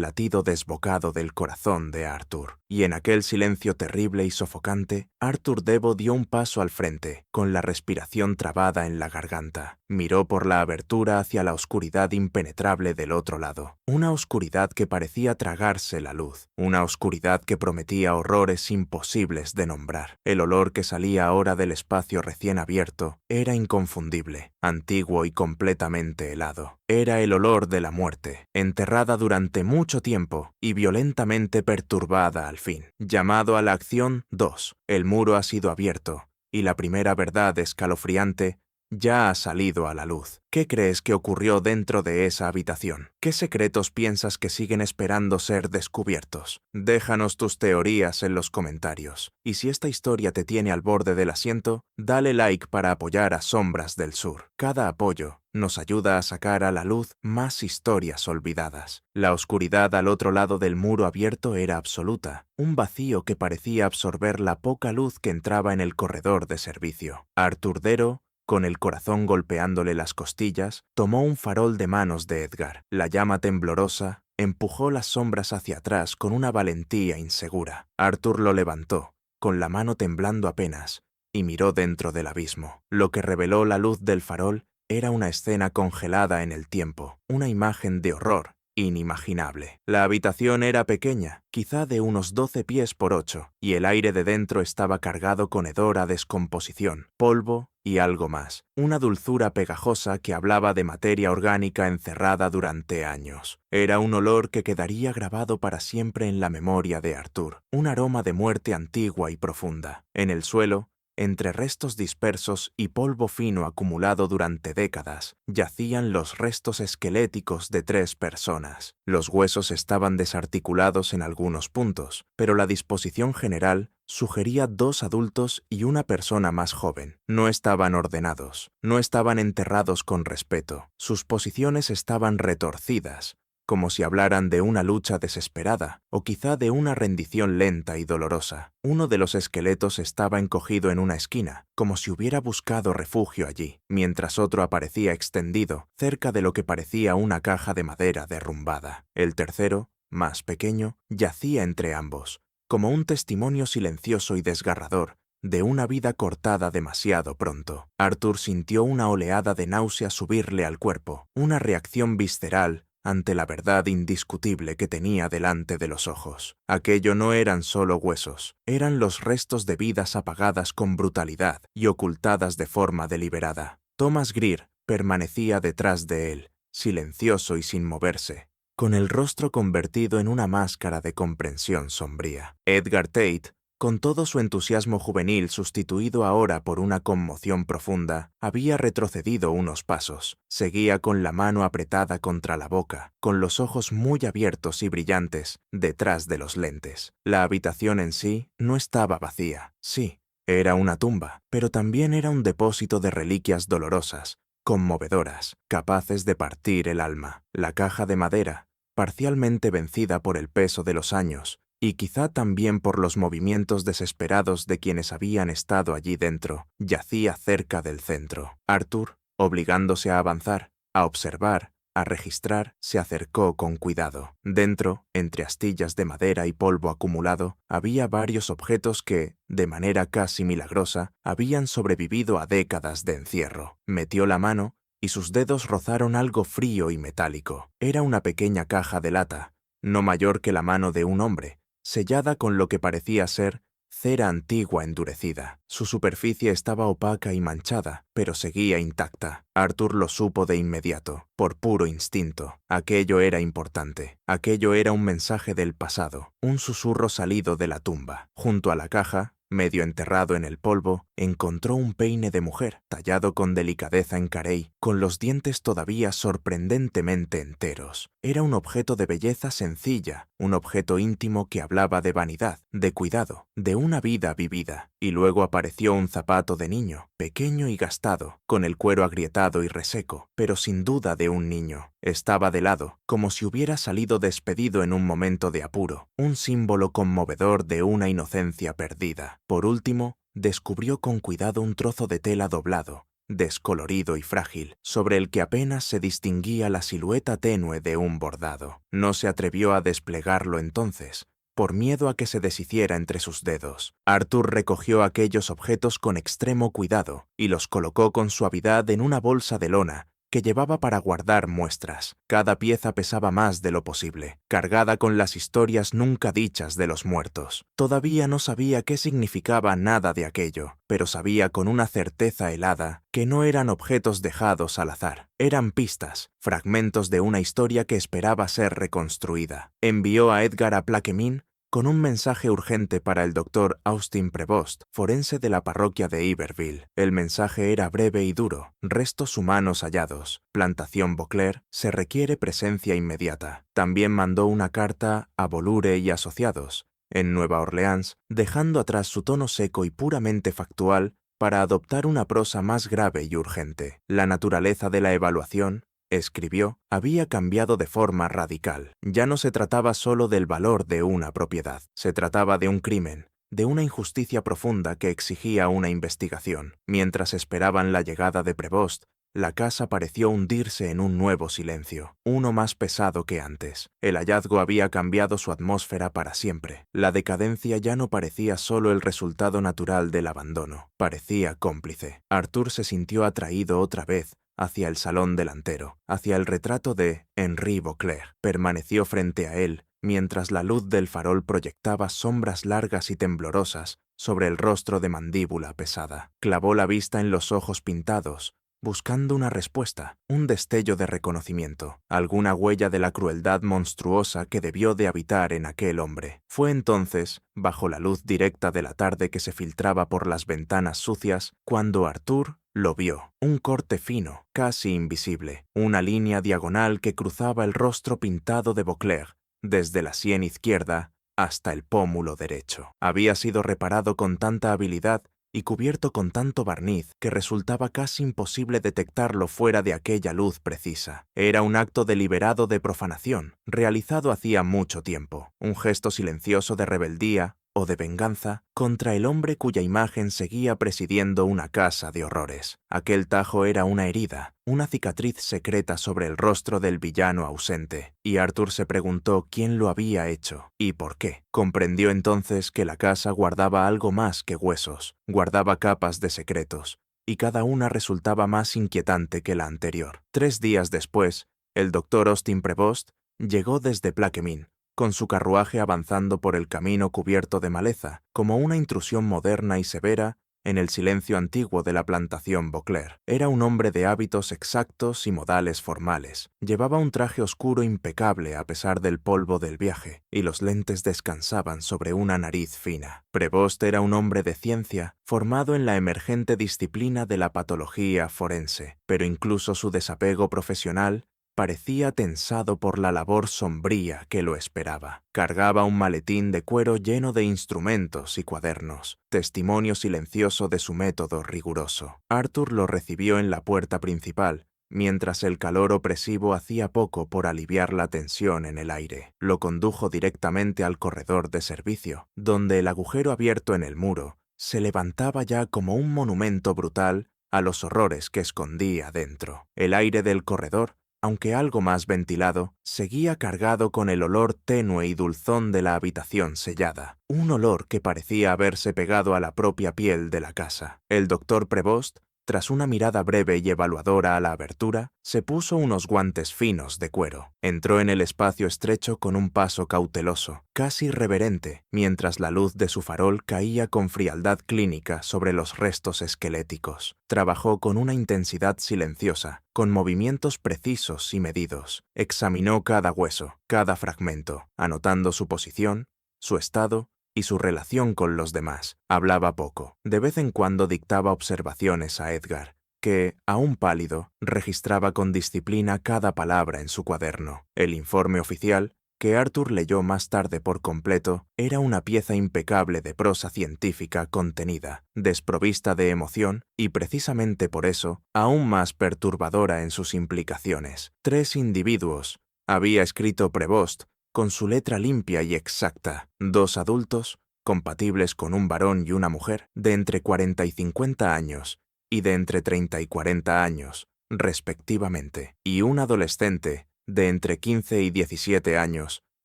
latido desbocado del corazón de Arthur. Y en aquel silencio terrible y sofocante, Arthur Debo dio un paso al frente, con la respiración trabada en la garganta. Miró por la abertura hacia la oscuridad impenetrable del otro lado. Una oscuridad que parecía tragarse la luz. Una oscuridad que prometía horrores imposibles de nombrar. El olor que salía ahora del espacio recién abierto era inconfundible, antiguo y completamente helado. Era el olor de la muerte, enterrada durante mucho tiempo y violentamente perturbada al fin. Llamado a la acción 2. El muro ha sido abierto, y la primera verdad escalofriante ya ha salido a la luz. ¿Qué crees que ocurrió dentro de esa habitación? ¿Qué secretos piensas que siguen esperando ser descubiertos? Déjanos tus teorías en los comentarios. Y si esta historia te tiene al borde del asiento, dale like para apoyar a Sombras del Sur. Cada apoyo nos ayuda a sacar a la luz más historias olvidadas. La oscuridad al otro lado del muro abierto era absoluta, un vacío que parecía absorber la poca luz que entraba en el corredor de servicio. Arthur Dero, con el corazón golpeándole las costillas, tomó un farol de manos de Edgar. La llama temblorosa empujó las sombras hacia atrás con una valentía insegura. Arthur lo levantó, con la mano temblando apenas, y miró dentro del abismo. Lo que reveló la luz del farol era una escena congelada en el tiempo, una imagen de horror inimaginable. La habitación era pequeña, quizá de unos 12 pies por 8, y el aire de dentro estaba cargado con hedor a descomposición, polvo y algo más, una dulzura pegajosa que hablaba de materia orgánica encerrada durante años. Era un olor que quedaría grabado para siempre en la memoria de Arthur, un aroma de muerte antigua y profunda. En el suelo, entre restos dispersos y polvo fino acumulado durante décadas, yacían los restos esqueléticos de 3 personas. Los huesos estaban desarticulados en algunos puntos, pero la disposición general sugería 2 adultos y una persona más joven. No estaban ordenados, no estaban enterrados con respeto. Sus posiciones estaban retorcidas, como si hablaran de una lucha desesperada, o quizá de una rendición lenta y dolorosa. Uno de los esqueletos estaba encogido en una esquina, como si hubiera buscado refugio allí, mientras otro aparecía extendido, cerca de lo que parecía una caja de madera derrumbada. El tercero, más pequeño, yacía entre ambos, como un testimonio silencioso y desgarrador de una vida cortada demasiado pronto. Arthur sintió una oleada de náusea subirle al cuerpo, una reacción visceral ante la verdad indiscutible que tenía delante de los ojos. Aquello no eran solo huesos, eran los restos de vidas apagadas con brutalidad y ocultadas de forma deliberada. Thomas Greer permanecía detrás de él, silencioso y sin moverse, con el rostro convertido en una máscara de comprensión sombría. Edgar Tate, con todo su entusiasmo juvenil sustituido ahora por una conmoción profunda, había retrocedido unos pasos. Seguía con la mano apretada contra la boca, con los ojos muy abiertos y brillantes, detrás de los lentes. La habitación en sí no estaba vacía. Sí, era una tumba, pero también era un depósito de reliquias dolorosas, conmovedoras, capaces de partir el alma. La caja de madera, parcialmente vencida por el peso de los años, y quizá también por los movimientos desesperados de quienes habían estado allí dentro, yacía cerca del centro. Arthur, obligándose a avanzar, a observar, a registrar, se acercó con cuidado. Dentro, entre astillas de madera y polvo acumulado, había varios objetos que, de manera casi milagrosa, habían sobrevivido a décadas de encierro. Metió la mano y sus dedos rozaron algo frío y metálico. Era una pequeña caja de lata, no mayor que la mano de un hombre, sellada con lo que parecía ser cera antigua endurecida. Su superficie estaba opaca y manchada, pero seguía intacta. Arthur lo supo de inmediato, por puro instinto. Aquello era importante. Aquello era un mensaje del pasado, un susurro salido de la tumba. Junto a la caja, medio enterrado en el polvo, encontró un peine de mujer, tallado con delicadeza en carey, con los dientes todavía sorprendentemente enteros. Era un objeto de belleza sencilla, un objeto íntimo que hablaba de vanidad, de cuidado, de una vida vivida. Y luego apareció un zapato de niño, pequeño y gastado, con el cuero agrietado y reseco, pero sin duda de un niño. Estaba de lado, como si hubiera salido despedido en un momento de apuro, un símbolo conmovedor de una inocencia perdida. Por último, descubrió con cuidado un trozo de tela doblado, descolorido y frágil, sobre el que apenas se distinguía la silueta tenue de un bordado. No se atrevió a desplegarlo entonces, por miedo a que se deshiciera entre sus dedos. Arthur recogió aquellos objetos con extremo cuidado y los colocó con suavidad en una bolsa de lona que llevaba para guardar muestras. Cada pieza pesaba más de lo posible, cargada con las historias nunca dichas de los muertos. Todavía no sabía qué significaba nada de aquello, pero sabía con una certeza helada que no eran objetos dejados al azar. Eran pistas, fragmentos de una historia que esperaba ser reconstruida. Envió a Edgar a Plaquemine con un mensaje urgente para el doctor Austin Prevost, forense de la parroquia de Iberville. El mensaje era breve y duro: restos humanos hallados, plantación Beauclerk, se requiere presencia inmediata. También mandó una carta a Bolure y Asociados, en Nueva Orleans, dejando atrás su tono seco y puramente factual para adoptar una prosa más grave y urgente. La naturaleza de la evaluación, escribió, había cambiado de forma radical. Ya no se trataba solo del valor de una propiedad, se trataba de un crimen, de una injusticia profunda que exigía una investigación. Mientras esperaban la llegada de Prevost, la casa pareció hundirse en un nuevo silencio, uno más pesado que antes. El hallazgo había cambiado su atmósfera para siempre. La decadencia ya no parecía solo el resultado natural del abandono, parecía cómplice. Arthur se sintió atraído otra vez hacia el salón delantero, hacia el retrato de Henri Beauclerk. Permaneció frente a él, mientras la luz del farol proyectaba sombras largas y temblorosas sobre el rostro de mandíbula pesada. Clavó la vista en los ojos pintados, buscando una respuesta, un destello de reconocimiento, alguna huella de la crueldad monstruosa que debió de habitar en aquel hombre. Fue entonces, bajo la luz directa de la tarde que se filtraba por las ventanas sucias, cuando Arthur lo vio. Un corte fino, casi invisible, una línea diagonal que cruzaba el rostro pintado de Beauclerk, desde la sien izquierda hasta el pómulo derecho. Había sido reparado con tanta habilidad y cubierto con tanto barniz que resultaba casi imposible detectarlo fuera de aquella luz precisa. Era un acto deliberado de profanación, realizado hacía mucho tiempo, un gesto silencioso de rebeldía o de venganza contra el hombre cuya imagen seguía presidiendo una casa de horrores. Aquel tajo era una herida, una cicatriz secreta sobre el rostro del villano ausente, y Arthur se preguntó quién lo había hecho y por qué. Comprendió entonces que la casa guardaba algo más que huesos, guardaba capas de secretos, y cada una resultaba más inquietante que la anterior. 3 días después, el doctor Austin Prevost llegó desde Plaquemine, con su carruaje avanzando por el camino cubierto de maleza, como una intrusión moderna y severa en el silencio antiguo de la plantación Beauclerk. Era un hombre de hábitos exactos y modales formales. Llevaba un traje oscuro impecable a pesar del polvo del viaje, y los lentes descansaban sobre una nariz fina. Prevost era un hombre de ciencia, formado en la emergente disciplina de la patología forense, pero incluso su desapego profesional parecía tensado por la labor sombría que lo esperaba. Cargaba un maletín de cuero lleno de instrumentos y cuadernos, testimonio silencioso de su método riguroso. Arthur lo recibió en la puerta principal, mientras el calor opresivo hacía poco por aliviar la tensión en el aire. Lo condujo directamente al corredor de servicio, donde el agujero abierto en el muro se levantaba ya como un monumento brutal a los horrores que escondía dentro. El aire del corredor, aunque algo más ventilado, seguía cargado con el olor tenue y dulzón de la habitación sellada, un olor que parecía haberse pegado a la propia piel de la casa. El doctor Prevost Tras una mirada breve y evaluadora a la abertura, se puso unos guantes finos de cuero. Entró en el espacio estrecho con un paso cauteloso, casi reverente, mientras la luz de su farol caía con frialdad clínica sobre los restos esqueléticos. Trabajó con una intensidad silenciosa, con movimientos precisos y medidos. Examinó cada hueso, cada fragmento, anotando su posición, su estado y su relación con los demás. Hablaba poco. De vez en cuando dictaba observaciones a Edgar, que, aún pálido, registraba con disciplina cada palabra en su cuaderno. El informe oficial, que Arthur leyó más tarde por completo, era una pieza impecable de prosa científica contenida, desprovista de emoción y precisamente por eso, aún más perturbadora en sus implicaciones. 3 individuos, había escrito Prevost, con su letra limpia y exacta. 2 adultos, compatibles con un varón y una mujer, de entre 40 y 50 años, y de entre 30 y 40 años, respectivamente, y un adolescente, de entre 15 y 17 años,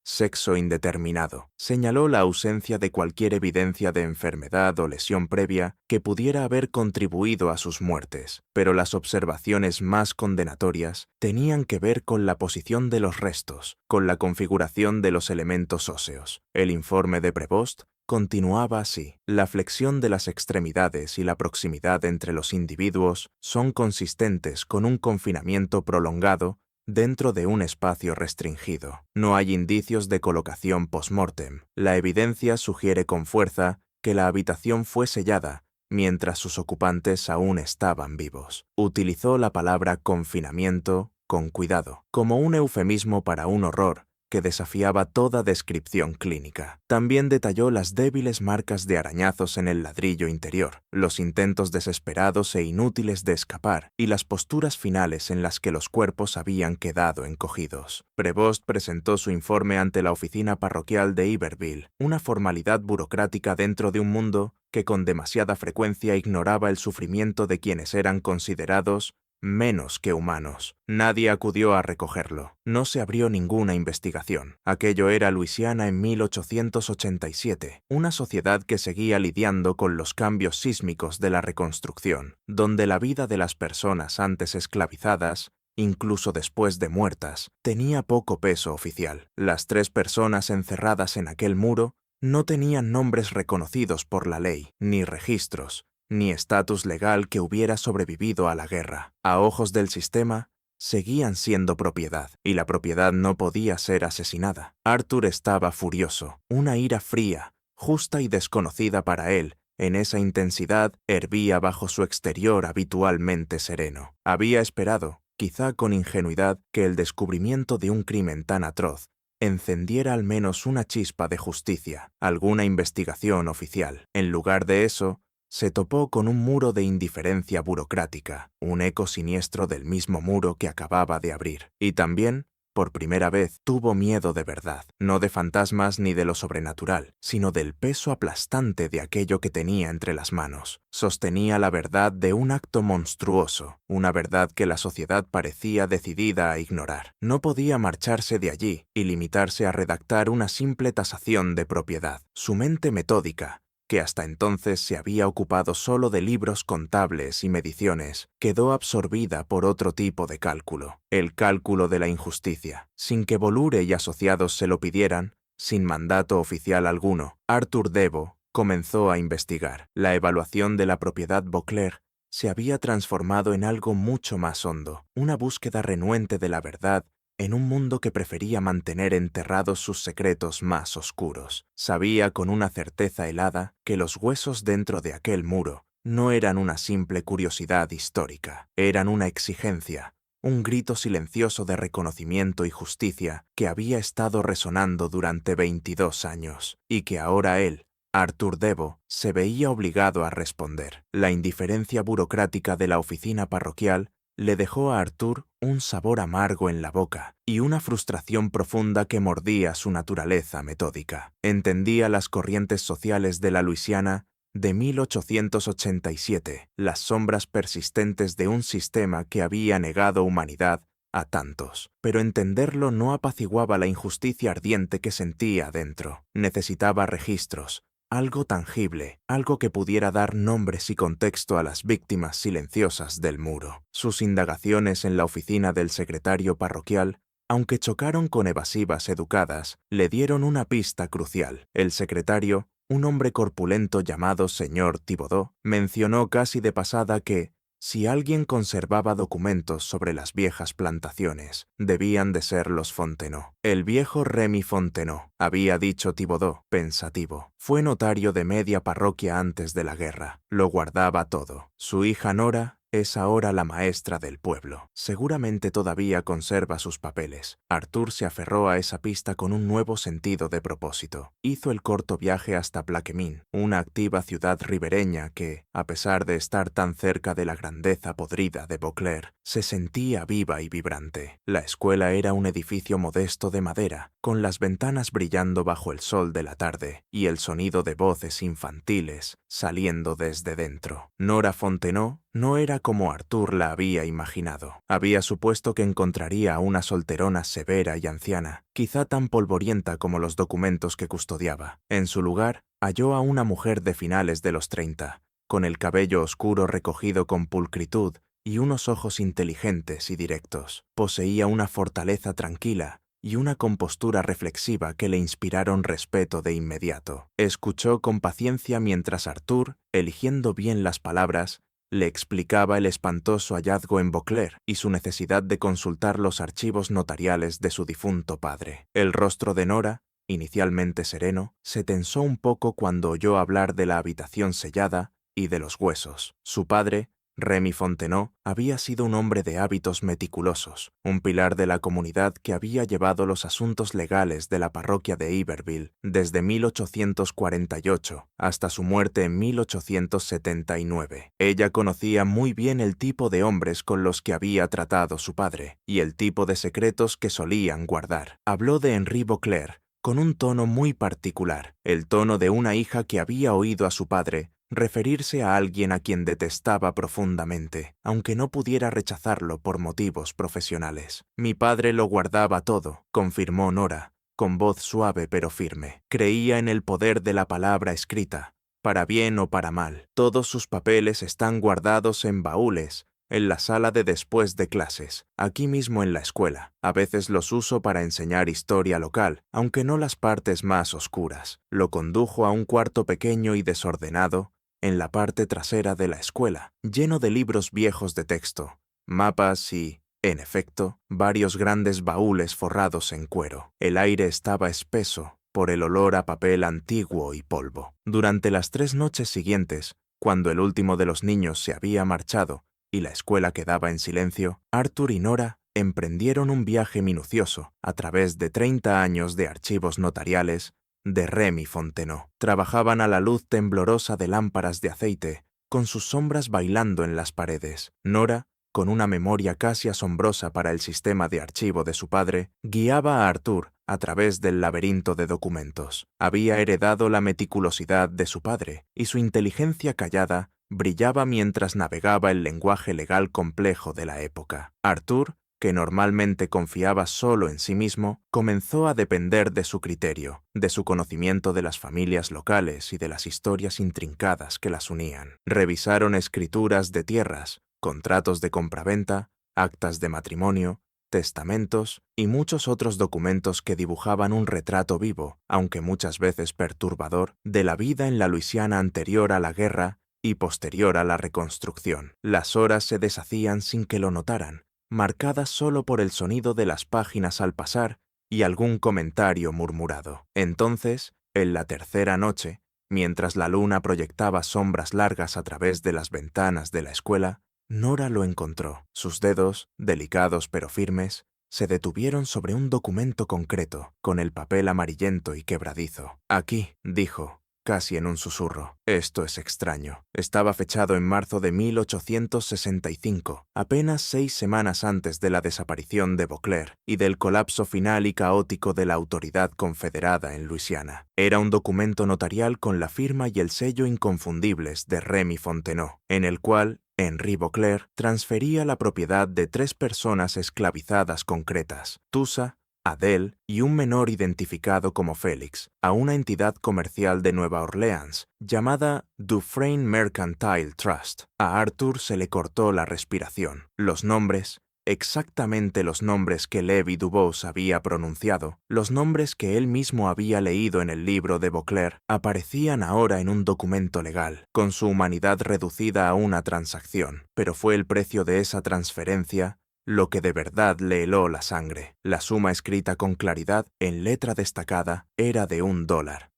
sexo indeterminado. Señaló la ausencia de cualquier evidencia de enfermedad o lesión previa que pudiera haber contribuido a sus muertes, pero las observaciones más condenatorias tenían que ver con la posición de los restos, con la configuración de los elementos óseos. El informe de Prevost continuaba así. La flexión de las extremidades y la proximidad entre los individuos son consistentes con un confinamiento prolongado dentro de un espacio restringido. No hay indicios de colocación post-mortem. La evidencia sugiere con fuerza que la habitación fue sellada mientras sus ocupantes aún estaban vivos. Utilizó la palabra confinamiento con cuidado, como un eufemismo para un horror que desafiaba toda descripción clínica. También detalló las débiles marcas de arañazos en el ladrillo interior, los intentos desesperados e inútiles de escapar y las posturas finales en las que los cuerpos habían quedado encogidos. Prevost presentó su informe ante la oficina parroquial de Iberville, una formalidad burocrática dentro de un mundo que con demasiada frecuencia ignoraba el sufrimiento de quienes eran considerados menos que humanos. Nadie acudió a recogerlo. No se abrió ninguna investigación. Aquello era Luisiana en 1887, una sociedad que seguía lidiando con los cambios sísmicos de la reconstrucción, donde la vida de las personas antes esclavizadas, incluso después de muertas, tenía poco peso oficial. Las 3 personas encerradas en aquel muro no tenían nombres reconocidos por la ley, ni registros, ni estatus legal que hubiera sobrevivido a la guerra. A ojos del sistema, seguían siendo propiedad, y la propiedad no podía ser asesinada. Arthur estaba furioso. Una ira fría, justa y desconocida para él, en esa intensidad, hervía bajo su exterior habitualmente sereno. Había esperado, quizá con ingenuidad, que el descubrimiento de un crimen tan atroz encendiera al menos una chispa de justicia, alguna investigación oficial. En lugar de eso, se topó con un muro de indiferencia burocrática, un eco siniestro del mismo muro que acababa de abrir. Y también, por primera vez, tuvo miedo de verdad, no de fantasmas ni de lo sobrenatural, sino del peso aplastante de aquello que tenía entre las manos. Sostenía la verdad de un acto monstruoso, una verdad que la sociedad parecía decidida a ignorar. No podía marcharse de allí y limitarse a redactar una simple tasación de propiedad. Su mente metódica, que hasta entonces se había ocupado solo de libros contables y mediciones, quedó absorbida por otro tipo de cálculo, el cálculo de la injusticia. Sin que Volure y asociados se lo pidieran, sin mandato oficial alguno, Arthur Devo comenzó a investigar. La evaluación de la propiedad Beauclerk se había transformado en algo mucho más hondo, una búsqueda renuente de la verdad en un mundo que prefería mantener enterrados sus secretos más oscuros. Sabía con una certeza helada que los huesos dentro de aquel muro no eran una simple curiosidad histórica, eran una exigencia, un grito silencioso de reconocimiento y justicia que había estado resonando durante 22 años, y que ahora él, Arthur Devo, se veía obligado a responder. La indiferencia burocrática de la oficina parroquial le dejó a Arthur un sabor amargo en la boca y una frustración profunda que mordía su naturaleza metódica. Entendía las corrientes sociales de la Luisiana de 1887, las sombras persistentes de un sistema que había negado humanidad a tantos. Pero entenderlo no apaciguaba la injusticia ardiente que sentía dentro. Necesitaba registros, algo tangible, algo que pudiera dar nombres y contexto a las víctimas silenciosas del muro. Sus indagaciones en la oficina del secretario parroquial, aunque chocaron con evasivas educadas, le dieron una pista crucial. El secretario, un hombre corpulento llamado señor Thibodeau, mencionó casi de pasada que, si alguien conservaba documentos sobre las viejas plantaciones, debían de ser los Fontenot. El viejo Remy Fontenot, había dicho Thibodeau, pensativo. Fue notario de media parroquia antes de la guerra. Lo guardaba todo. Su hija Nora es ahora la maestra del pueblo. Seguramente todavía conserva sus papeles. Arthur se aferró a esa pista con un nuevo sentido de propósito. Hizo el corto viaje hasta Plaquemine, una activa ciudad ribereña que, a pesar de estar tan cerca de la grandeza podrida de Beauclerc, se sentía viva y vibrante. La escuela era un edificio modesto de madera, con las ventanas brillando bajo el sol de la tarde y el sonido de voces infantiles saliendo desde dentro. Nora Fontenot no era como Arthur la había imaginado. Había supuesto que encontraría a una solterona severa y anciana, quizá tan polvorienta como los documentos que custodiaba. En su lugar, halló a una mujer de finales de los 30, con el cabello oscuro recogido con pulcritud y unos ojos inteligentes y directos. Poseía una fortaleza tranquila y una compostura reflexiva que le inspiraron respeto de inmediato. Escuchó con paciencia mientras Arthur, eligiendo bien las palabras, le explicaba el espantoso hallazgo en Beauclerc y su necesidad de consultar los archivos notariales de su difunto padre. El rostro de Nora, inicialmente sereno, se tensó un poco cuando oyó hablar de la habitación sellada y de los huesos. Su padre, Remy Fontenot, había sido un hombre de hábitos meticulosos, un pilar de la comunidad que había llevado los asuntos legales de la parroquia de Iberville desde 1848 hasta su muerte en 1879. Ella conocía muy bien el tipo de hombres con los que había tratado su padre y el tipo de secretos que solían guardar. Habló de Henri Beauclerc con un tono muy particular, el tono de una hija que había oído a su padre referirse a alguien a quien detestaba profundamente, aunque no pudiera rechazarlo por motivos profesionales. Mi padre lo guardaba todo, confirmó Nora, con voz suave pero firme. Creía en el poder de la palabra escrita, para bien o para mal. Todos sus papeles están guardados en baúles, en la sala de después de clases, aquí mismo en la escuela. A veces los uso para enseñar historia local, aunque no las partes más oscuras. Lo condujo a un cuarto pequeño y desordenado, en la parte trasera de la escuela, lleno de libros viejos de texto, mapas y, en efecto, varios grandes baúles forrados en cuero. El aire estaba espeso por el olor a papel antiguo y polvo. Durante las 3 noches siguientes, cuando el último de los niños se había marchado y la escuela quedaba en silencio, Arthur y Nora emprendieron un viaje minucioso a través de 30 años de archivos notariales de Remy Fontenot. Trabajaban a la luz temblorosa de lámparas de aceite, con sus sombras bailando en las paredes. Nora, con una memoria casi asombrosa para el sistema de archivo de su padre, guiaba a Arthur a través del laberinto de documentos. Había heredado la meticulosidad de su padre, y su inteligencia callada brillaba mientras navegaba el lenguaje legal complejo de la época. Arthur, que normalmente confiaba solo en sí mismo, comenzó a depender de su criterio, de su conocimiento de las familias locales y de las historias intrincadas que las unían. Revisaron escrituras de tierras, contratos de compraventa, actas de matrimonio, testamentos y muchos otros documentos que dibujaban un retrato vivo, aunque muchas veces perturbador, de la vida en la Luisiana anterior a la guerra y posterior a la reconstrucción. Las horas se deshacían sin que lo notaran, marcadas solo por el sonido de las páginas al pasar y algún comentario murmurado. Entonces, en la tercera noche, mientras la luna proyectaba sombras largas a través de las ventanas de la escuela, Nora lo encontró. Sus dedos, delicados pero firmes, se detuvieron sobre un documento concreto, con el papel amarillento y quebradizo. Aquí, dijo, casi en un susurro. Esto es extraño. Estaba fechado en marzo de 1865, apenas 6 semanas antes de la desaparición de Beauclerc y del colapso final y caótico de la autoridad confederada en Luisiana. Era un documento notarial con la firma y el sello inconfundibles de Remy Fontenot, en el cual Henri Beauclerc transfería la propiedad de 3 personas esclavizadas concretas: Tusa, Adele y un menor identificado como Félix, a una entidad comercial de Nueva Orleans llamada Dufresne Mercantile Trust. A Arthur se le cortó la respiración. Los nombres, exactamente los nombres que Levi Dubose había pronunciado, los nombres que él mismo había leído en el libro de Beauclerk, aparecían ahora en un documento legal, con su humanidad reducida a una transacción. Pero fue el precio de esa transferencia lo que de verdad le heló la sangre. La suma escrita con claridad, en letra destacada, era de $1.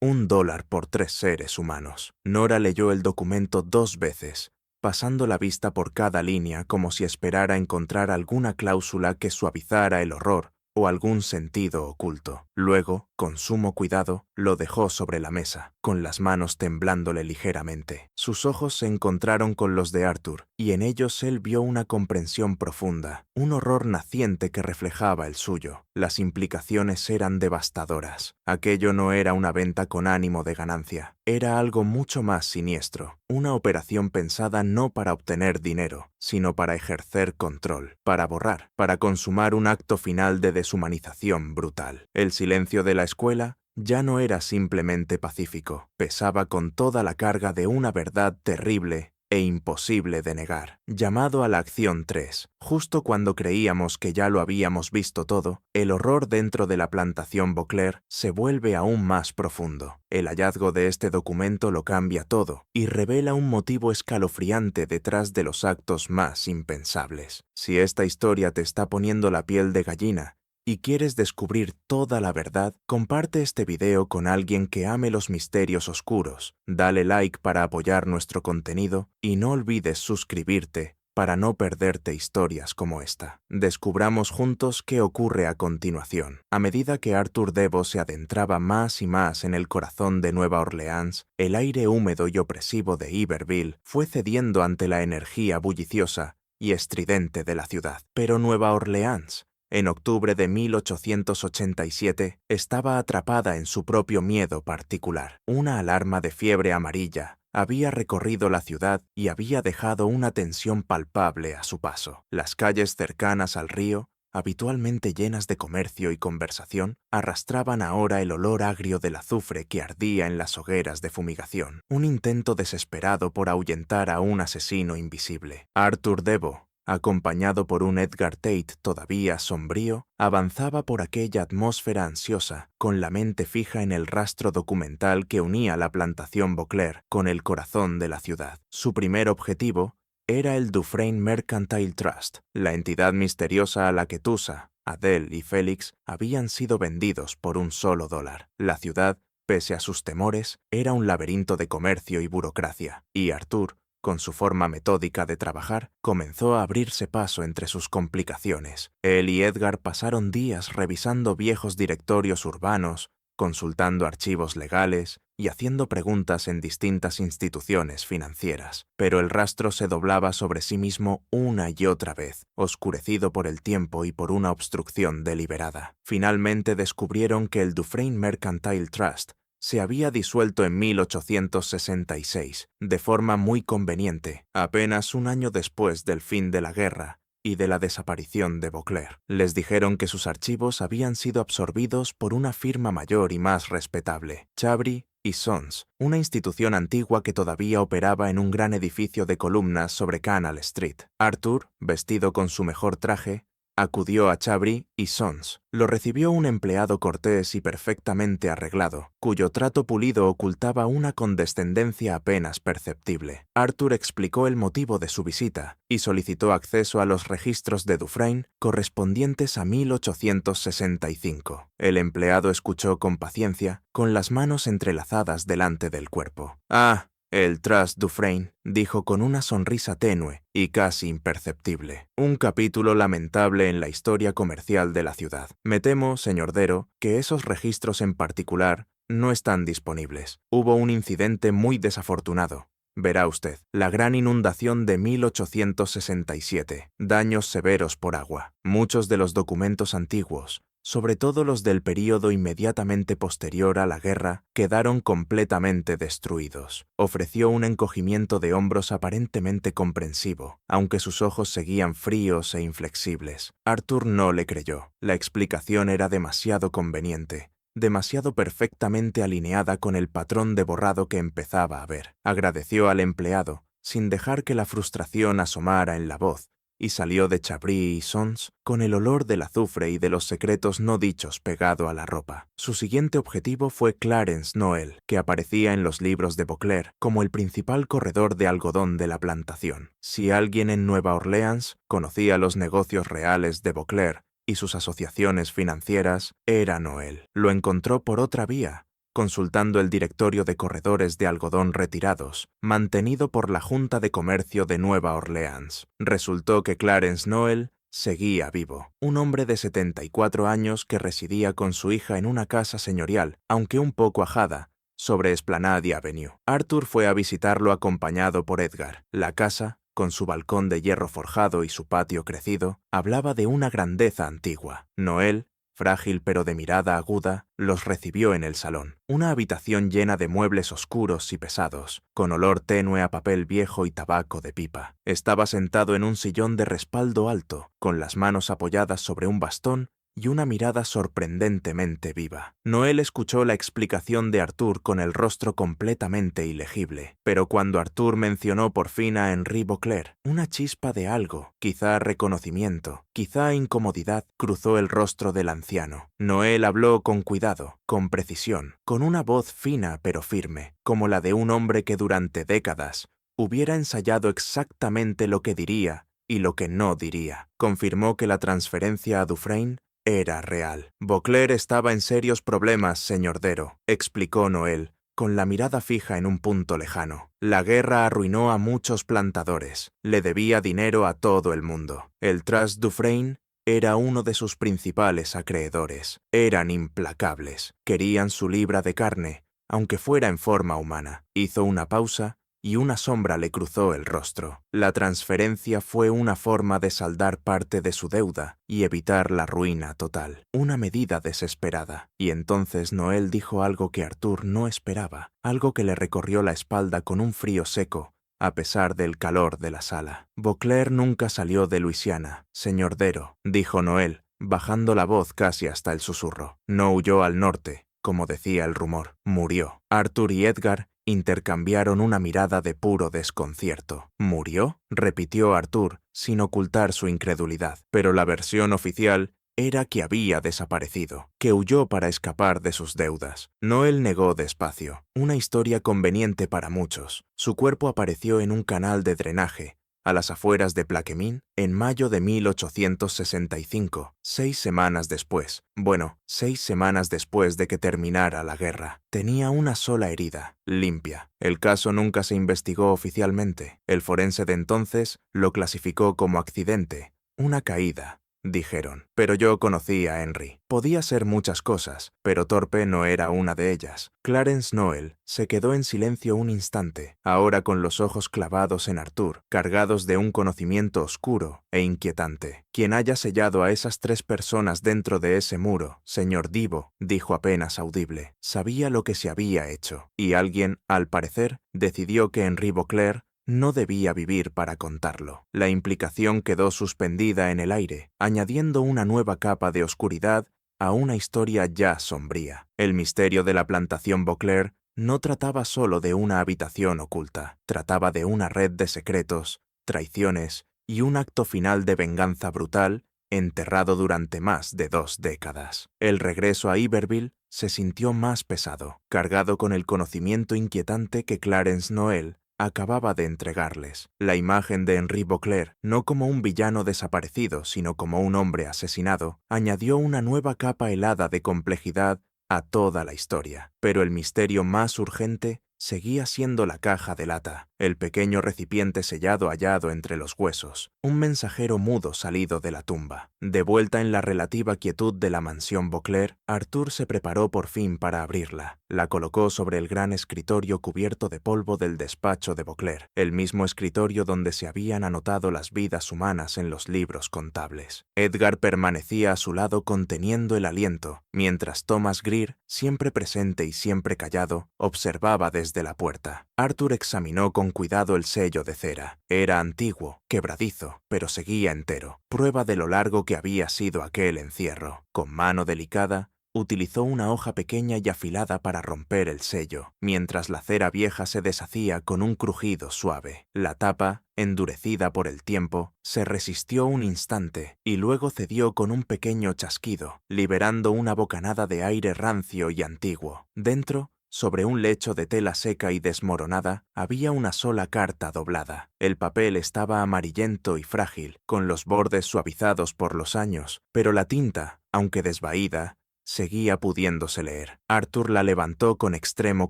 $1 por 3 seres humanos. Nora leyó el documento 2 veces, pasando la vista por cada línea como si esperara encontrar alguna cláusula que suavizara el horror o algún sentido oculto. Luego, con sumo cuidado, lo dejó sobre la mesa, con las manos temblándole ligeramente. Sus ojos se encontraron con los de Arthur, y en ellos él vio una comprensión profunda, un horror naciente que reflejaba el suyo. Las implicaciones eran devastadoras. Aquello no era una venta con ánimo de ganancia, era algo mucho más siniestro, una operación pensada no para obtener dinero, sino para ejercer control, para borrar, para consumar un acto final de deshumanización brutal. El silencio de la escuela ya no era simplemente pacífico, pesaba con toda la carga de una verdad terrible e imposible de negar. Llamado a la acción 3, justo cuando creíamos que ya lo habíamos visto todo, el horror dentro de la plantación Beauclerk se vuelve aún más profundo. El hallazgo de este documento lo cambia todo y revela un motivo escalofriante detrás de los actos más impensables. Si esta historia te está poniendo la piel de gallina y quieres descubrir toda la verdad, comparte este video con alguien que ame los misterios oscuros, dale like para apoyar nuestro contenido y no olvides suscribirte para no perderte historias como esta. Descubramos juntos qué ocurre a continuación. A medida que Arthur Debo se adentraba más y más en el corazón de Nueva Orleans, el aire húmedo y opresivo de Iberville fue cediendo ante la energía bulliciosa y estridente de la ciudad. Pero Nueva Orleans, en octubre de 1887, estaba atrapada en su propio miedo particular. Una alarma de fiebre amarilla había recorrido la ciudad y había dejado una tensión palpable a su paso. Las calles cercanas al río, habitualmente llenas de comercio y conversación, arrastraban ahora el olor agrio del azufre que ardía en las hogueras de fumigación. Un intento desesperado por ahuyentar a un asesino invisible. Arthur Debo, acompañado por un Edgar Tate todavía sombrío, avanzaba por aquella atmósfera ansiosa, con la mente fija en el rastro documental que unía la plantación Beauclerk con el corazón de la ciudad. Su primer objetivo era el Dufresne Mercantile Trust, la entidad misteriosa a la que Tusa, Adele y Félix habían sido vendidos por $1. La ciudad, pese a sus temores, era un laberinto de comercio y burocracia, y Arthur, con su forma metódica de trabajar, comenzó a abrirse paso entre sus complicaciones. Él y Edgar pasaron días revisando viejos directorios urbanos, consultando archivos legales y haciendo preguntas en distintas instituciones financieras. Pero el rastro se doblaba sobre sí mismo una y otra vez, oscurecido por el tiempo y por una obstrucción deliberada. Finalmente descubrieron que el Dufresne Mercantile Trust se había disuelto en 1866, de forma muy conveniente, apenas un año después del fin de la guerra y de la desaparición de Beauclerk. Les dijeron que sus archivos habían sido absorbidos por una firma mayor y más respetable, Chabry y Sons, una institución antigua que todavía operaba en un gran edificio de columnas sobre Canal Street. Arthur, vestido con su mejor traje, acudió a Chabry y Sons. Lo recibió un empleado cortés y perfectamente arreglado, cuyo trato pulido ocultaba una condescendencia apenas perceptible. Arthur explicó el motivo de su visita y solicitó acceso a los registros de Dufresne correspondientes a 1865. El empleado escuchó con paciencia, con las manos entrelazadas delante del cuerpo. «Ah, el Trust Dufresne», dijo con una sonrisa tenue y casi imperceptible. «Un capítulo lamentable en la historia comercial de la ciudad. Me temo, señor Dero, que esos registros en particular no están disponibles. Hubo un incidente muy desafortunado. Verá usted, la gran inundación de 1867. Daños severos por agua. Muchos de los documentos antiguos sobre todo los del período inmediatamente posterior a la guerra, quedaron completamente destruidos. Ofreció un encogimiento de hombros aparentemente comprensivo, aunque sus ojos seguían fríos e inflexibles. Arthur no le creyó. La explicación era demasiado conveniente, demasiado perfectamente alineada con el patrón de borrado que empezaba a ver. Agradeció al empleado, sin dejar que la frustración asomara en la voz, y salió de Chabris y Sons con el olor del azufre y de los secretos no dichos pegado a la ropa. Su siguiente objetivo fue Clarence Noel, que aparecía en los libros de Beauclerk como el principal corredor de algodón de la plantación. Si alguien en Nueva Orleans conocía los negocios reales de Beauclerk y sus asociaciones financieras, era Noel. Lo encontró por otra vía, consultando el directorio de corredores de algodón retirados, mantenido por la Junta de Comercio de Nueva Orleans. Resultó que Clarence Noel seguía vivo, un hombre de 74 años que residía con su hija en una casa señorial, aunque un poco ajada, sobre Esplanade Avenue. Arthur fue a visitarlo acompañado por Edgar. La casa, con su balcón de hierro forjado y su patio crecido, hablaba de una grandeza antigua. Noel, frágil pero de mirada aguda, los recibió en el salón. Una habitación llena de muebles oscuros y pesados, con olor tenue a papel viejo y tabaco de pipa. Estaba sentado en un sillón de respaldo alto, con las manos apoyadas sobre un bastón y una mirada sorprendentemente viva. Noel escuchó la explicación de Arthur con el rostro completamente ilegible, pero cuando Arthur mencionó por fin a Henri Beauclerk, una chispa de algo, quizá reconocimiento, quizá incomodidad, cruzó el rostro del anciano. Noel habló con cuidado, con precisión, con una voz fina pero firme, como la de un hombre que durante décadas hubiera ensayado exactamente lo que diría y lo que no diría. Confirmó que la transferencia a Dufresne era real. Beauclerk estaba en serios problemas, señor Darrow, explicó Noel, con la mirada fija en un punto lejano. La guerra arruinó a muchos plantadores. Le debía dinero a todo el mundo. El Trust Dufresne era uno de sus principales acreedores. Eran implacables. Querían su libra de carne, aunque fuera en forma humana. Hizo una pausa y una sombra le cruzó el rostro. La transferencia fue una forma de saldar parte de su deuda y evitar la ruina total. Una medida desesperada. Y entonces Noel dijo algo que Arthur no esperaba, algo que le recorrió la espalda con un frío seco, a pesar del calor de la sala. Beauclerk nunca salió de Luisiana, señor Darrow, dijo Noel, bajando la voz casi hasta el susurro. No huyó al norte, como decía el rumor. Murió. Arthur y Edgar intercambiaron una mirada de puro desconcierto. ¿Murió?, repitió Arthur, sin ocultar su incredulidad. Pero la versión oficial era que había desaparecido, que huyó para escapar de sus deudas. Noel negó despacio. Una historia conveniente para muchos. Su cuerpo apareció en un canal de drenaje, a las afueras de Plaquemine, en mayo de 1865, 6 semanas después. Bueno, 6 semanas después de que terminara la guerra. Tenía una sola herida, limpia. El caso nunca se investigó oficialmente. El forense de entonces lo clasificó como accidente, una caída, dijeron. Pero yo conocí a Henry. Podía ser muchas cosas, pero torpe no era una de ellas. Clarence Noel se quedó en silencio un instante, ahora con los ojos clavados en Arthur, cargados de un conocimiento oscuro e inquietante. Quien haya sellado a esas 3 personas dentro de ese muro, señor Divo, dijo apenas audible, sabía lo que se había hecho, y alguien, al parecer, decidió que Henri Beauclerk no debía vivir para contarlo. La implicación quedó suspendida en el aire, añadiendo una nueva capa de oscuridad a una historia ya sombría. El misterio de la plantación Beauclerk no trataba solo de una habitación oculta, trataba de una red de secretos, traiciones y un acto final de venganza brutal enterrado durante más de 2 décadas. El regreso a Iberville se sintió más pesado, cargado con el conocimiento inquietante que Clarence Noel acababa de entregarles. La imagen de Henri Beauclerk, no como un villano desaparecido, sino como un hombre asesinado, añadió una nueva capa helada de complejidad a toda la historia. Pero el misterio más urgente seguía siendo la caja de lata, el pequeño recipiente sellado hallado entre los huesos, un mensajero mudo salido de la tumba. De vuelta en la relativa quietud de la mansión Beauclerc, Arthur se preparó por fin para abrirla. La colocó sobre el gran escritorio cubierto de polvo del despacho de Beauclerc, el mismo escritorio donde se habían anotado las vidas humanas en los libros contables. Edgar permanecía a su lado conteniendo el aliento, mientras Thomas Greer, siempre presente y siempre callado, observaba desde la puerta. Arthur examinó con cuidado el sello de cera. Era antiguo, quebradizo, pero seguía entero, prueba de lo largo que había sido aquel encierro. Con mano delicada, utilizó una hoja pequeña y afilada para romper el sello, mientras la cera vieja se deshacía con un crujido suave. La tapa, endurecida por el tiempo, se resistió un instante y luego cedió con un pequeño chasquido, liberando una bocanada de aire rancio y antiguo. Dentro, sobre un lecho de tela seca y desmoronada, había una sola carta doblada. El papel estaba amarillento y frágil, con los bordes suavizados por los años, pero la tinta, aunque desvaída, seguía pudiéndose leer. Arthur la levantó con extremo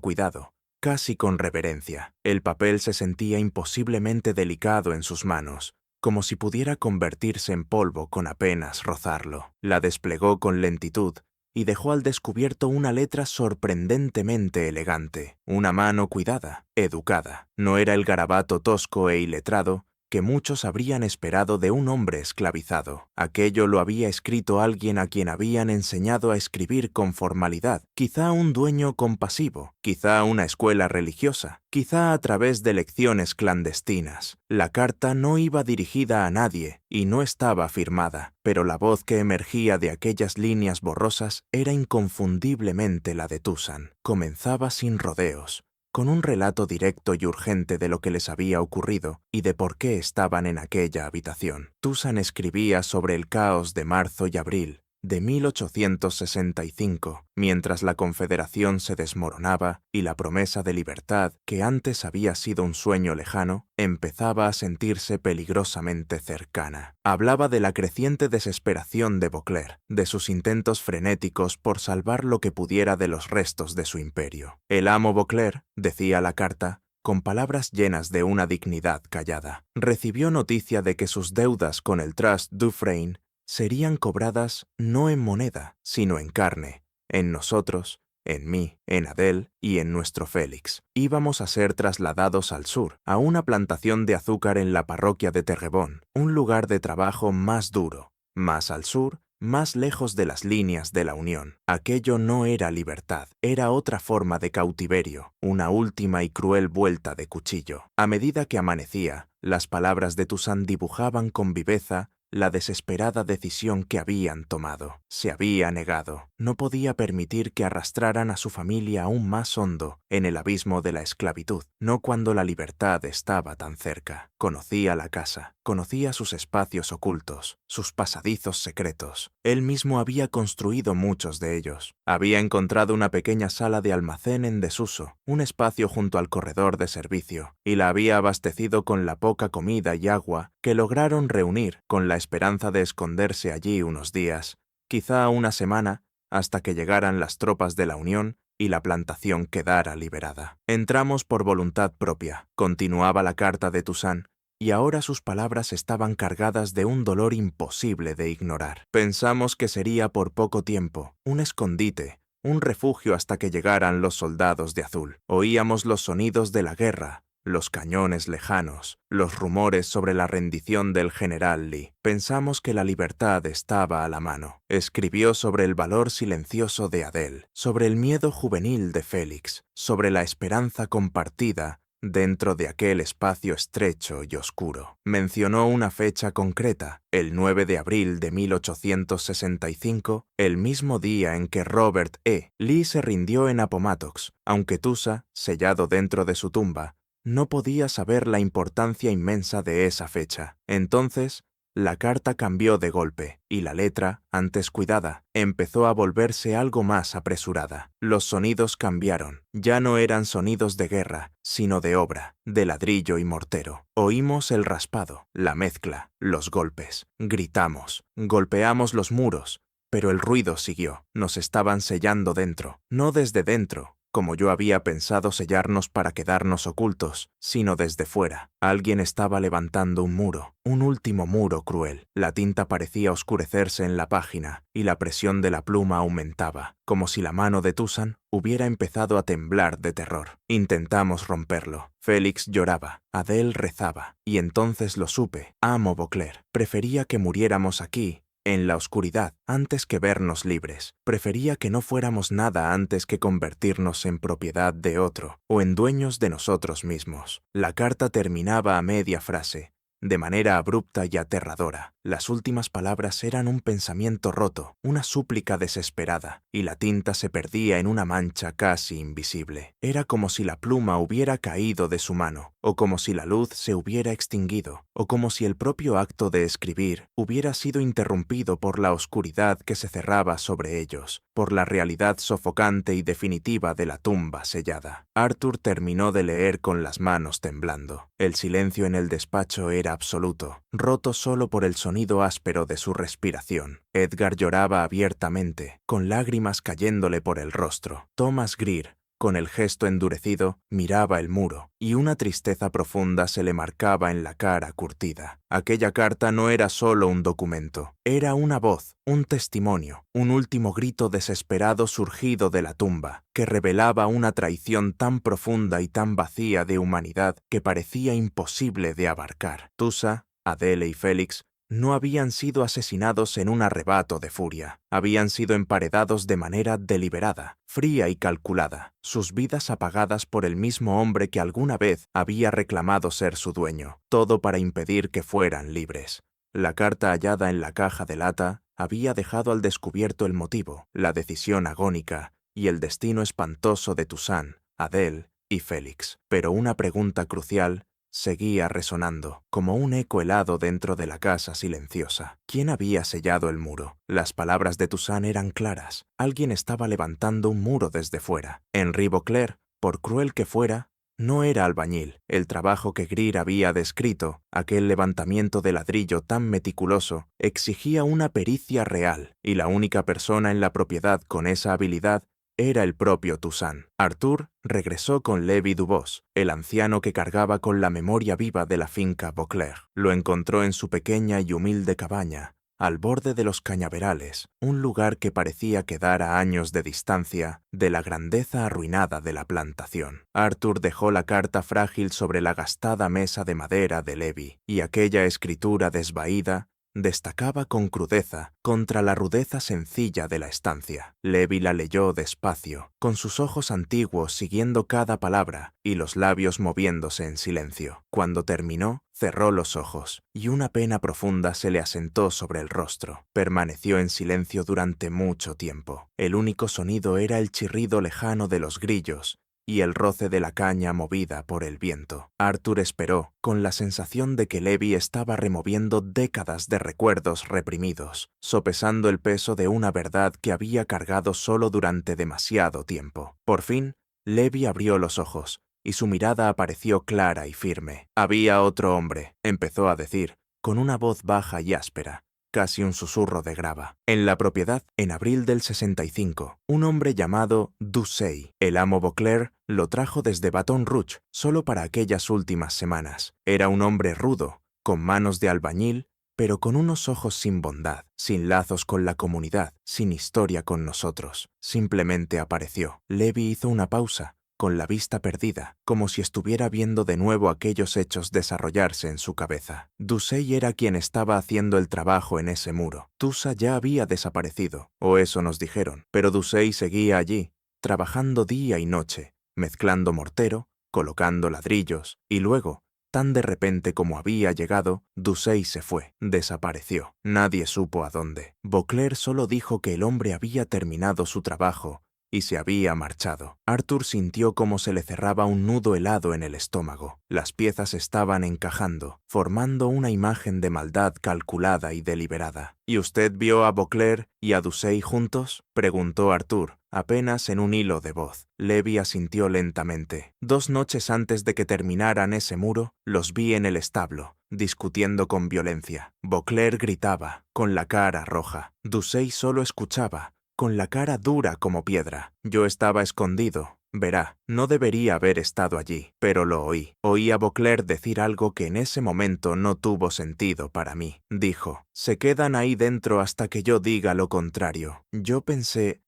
cuidado, casi con reverencia. El papel se sentía imposiblemente delicado en sus manos, como si pudiera convertirse en polvo con apenas rozarlo. La desplegó con lentitud y dejó al descubierto una letra sorprendentemente elegante, una mano cuidada, educada. No era el garabato tosco e iletrado que muchos habrían esperado de un hombre esclavizado. Aquello lo había escrito alguien a quien habían enseñado a escribir con formalidad, quizá un dueño compasivo, quizá una escuela religiosa, quizá a través de lecciones clandestinas. La carta no iba dirigida a nadie y no estaba firmada, pero la voz que emergía de aquellas líneas borrosas era inconfundiblemente la de Toussaint. Comenzaba sin rodeos, con un relato directo y urgente de lo que les había ocurrido y de por qué estaban en aquella habitación. Toussaint escribía sobre el caos de marzo y abril de 1865, mientras la Confederación se desmoronaba y la promesa de libertad, que antes había sido un sueño lejano, empezaba a sentirse peligrosamente cercana. Hablaba de la creciente desesperación de Beauclerc, de sus intentos frenéticos por salvar lo que pudiera de los restos de su imperio. El amo Beauclerc, decía la carta, con palabras llenas de una dignidad callada, recibió noticia de que sus deudas con el Trust Dufresne serían cobradas no en moneda, sino en carne, en nosotros, en mí, en Adele y en nuestro Félix. Íbamos a ser trasladados al sur, a una plantación de azúcar en la parroquia de Terrebonne, un lugar de trabajo más duro, más al sur, más lejos de las líneas de la Unión. Aquello no era libertad, era otra forma de cautiverio, una última y cruel vuelta de cuchillo. A medida que amanecía, las palabras de Toussaint dibujaban con viveza la desesperada decisión que habían tomado. Se había negado. No podía permitir que arrastraran a su familia aún más hondo en el abismo de la esclavitud, no cuando la libertad estaba tan cerca. Conocía la casa, conocía sus espacios ocultos, sus pasadizos secretos. Él mismo había construido muchos de ellos. Había encontrado una pequeña sala de almacén en desuso, un espacio junto al corredor de servicio, y la había abastecido con la poca comida y agua que lograron reunir, con la esperanza de esconderse allí unos días, quizá una semana, hasta que llegaran las tropas de la Unión y la plantación quedara liberada. Entramos por voluntad propia, continuaba la carta de Toussaint, y ahora sus palabras estaban cargadas de un dolor imposible de ignorar. Pensamos que sería por poco tiempo, un escondite, un refugio hasta que llegaran los soldados de azul. Oíamos los sonidos de la guerra, los cañones lejanos, los rumores sobre la rendición del general Lee. Pensamos que la libertad estaba a la mano. Escribió sobre el valor silencioso de Adele, sobre el miedo juvenil de Félix, sobre la esperanza compartida dentro de aquel espacio estrecho y oscuro. Mencionó una fecha concreta, el 9 de abril de 1865, el mismo día en que Robert E. Lee se rindió en Appomattox, aunque Toussaint, sellado dentro de su tumba, no podía saber la importancia inmensa de esa fecha. Entonces, la carta cambió de golpe, y la letra, antes cuidada, empezó a volverse algo más apresurada. Los sonidos cambiaron. Ya no eran sonidos de guerra, sino de obra, de ladrillo y mortero. Oímos el raspado, la mezcla, los golpes. Gritamos, golpeamos los muros, pero el ruido siguió. Nos estaban sellando dentro, no desde dentro, como yo había pensado sellarnos para quedarnos ocultos, sino desde fuera. Alguien estaba levantando un muro, un último muro cruel. La tinta parecía oscurecerse en la página, y la presión de la pluma aumentaba, como si la mano de Toussaint hubiera empezado a temblar de terror. Intentamos romperlo. Félix lloraba, Adele rezaba, y entonces lo supe. Amo Beauclerc. Prefería que muriéramos aquí, en la oscuridad, antes que vernos libres. Prefería que no fuéramos nada antes que convertirnos en propiedad de otro, o en dueños de nosotros mismos. La carta terminaba a media frase, de manera abrupta y aterradora. Las últimas palabras eran un pensamiento roto, una súplica desesperada, y la tinta se perdía en una mancha casi invisible. Era como si la pluma hubiera caído de su mano, o como si la luz se hubiera extinguido, o como si el propio acto de escribir hubiera sido interrumpido por la oscuridad que se cerraba sobre ellos, por la realidad sofocante y definitiva de la tumba sellada. Arthur terminó de leer con las manos temblando. El silencio en el despacho era absoluto, roto solo por el sonido áspero de su respiración. Edgar lloraba abiertamente, con lágrimas cayéndole por el rostro. Thomas Greer, con el gesto endurecido, miraba el muro, y una tristeza profunda se le marcaba en la cara curtida. Aquella carta no era solo un documento, era una voz, un testimonio, un último grito desesperado surgido de la tumba, que revelaba una traición tan profunda y tan vacía de humanidad que parecía imposible de abarcar. Tusa, Adele y Félix no habían sido asesinados en un arrebato de furia. Habían sido emparedados de manera deliberada, fría y calculada, sus vidas apagadas por el mismo hombre que alguna vez había reclamado ser su dueño, todo para impedir que fueran libres. La carta hallada en la caja de lata había dejado al descubierto el motivo, la decisión agónica y el destino espantoso de Toussaint, Adele y Félix. Pero una pregunta crucial seguía resonando, como un eco helado dentro de la casa silenciosa. ¿Quién había sellado el muro? Las palabras de Toussaint eran claras. Alguien estaba levantando un muro desde fuera. Henri Beauclerc, por cruel que fuera, no era albañil. El trabajo que Greer había descrito, aquel levantamiento de ladrillo tan meticuloso, exigía una pericia real, y la única persona en la propiedad con esa habilidad era el propio Toussaint. Arthur regresó con Levi Dubos, el anciano que cargaba con la memoria viva de la finca Beauclerc. Lo encontró en su pequeña y humilde cabaña, al borde de los cañaverales, un lugar que parecía quedar a años de distancia de la grandeza arruinada de la plantación. Arthur dejó la carta frágil sobre la gastada mesa de madera de Levi, y aquella escritura desvaída destacaba con crudeza contra la rudeza sencilla de la estancia. Levi la leyó despacio, con sus ojos antiguos siguiendo cada palabra y los labios moviéndose en silencio. Cuando terminó, cerró los ojos, y una pena profunda se le asentó sobre el rostro. Permaneció en silencio durante mucho tiempo. El único sonido era el chirrido lejano de los grillos y el roce de la caña movida por el viento. Arthur esperó, con la sensación de que Levi estaba removiendo décadas de recuerdos reprimidos, sopesando el peso de una verdad que había cargado solo durante demasiado tiempo. Por fin, Levi abrió los ojos, y su mirada apareció clara y firme. «Había otro hombre», empezó a decir, con una voz baja y áspera, casi un susurro de grava. En la propiedad, en abril del 65, un hombre llamado Doucet. El amo Beauclerc lo trajo desde Baton Rouge solo para aquellas últimas semanas. Era un hombre rudo, con manos de albañil, pero con unos ojos sin bondad, sin lazos con la comunidad, sin historia con nosotros. Simplemente apareció. Levi hizo una pausa, con la vista perdida, como si estuviera viendo de nuevo aquellos hechos desarrollarse en su cabeza. Doucet era quien estaba haciendo el trabajo en ese muro. Tusa ya había desaparecido, o eso nos dijeron, pero Doucet seguía allí, trabajando día y noche, mezclando mortero, colocando ladrillos, y luego, tan de repente como había llegado, Doucet se fue, desapareció. Nadie supo a dónde. Beauclerc solo dijo que el hombre había terminado su trabajo y se había marchado. Arthur sintió como se le cerraba un nudo helado en el estómago. Las piezas estaban encajando, formando una imagen de maldad calculada y deliberada. ¿Y usted vio a Beauclerc y a Doucet juntos?, preguntó Arthur, apenas en un hilo de voz. Levi asintió lentamente. 2 noches antes de que terminaran ese muro, los vi en el establo, discutiendo con violencia. Beauclerc gritaba, con la cara roja. Doucet solo escuchaba, con la cara dura como piedra. Yo estaba escondido, Verá, no debería haber estado allí, pero lo oí. Oí a Beauclerc decir algo que en ese momento no tuvo sentido para mí. Dijo, se quedan ahí dentro hasta que yo diga lo contrario. Yo pensé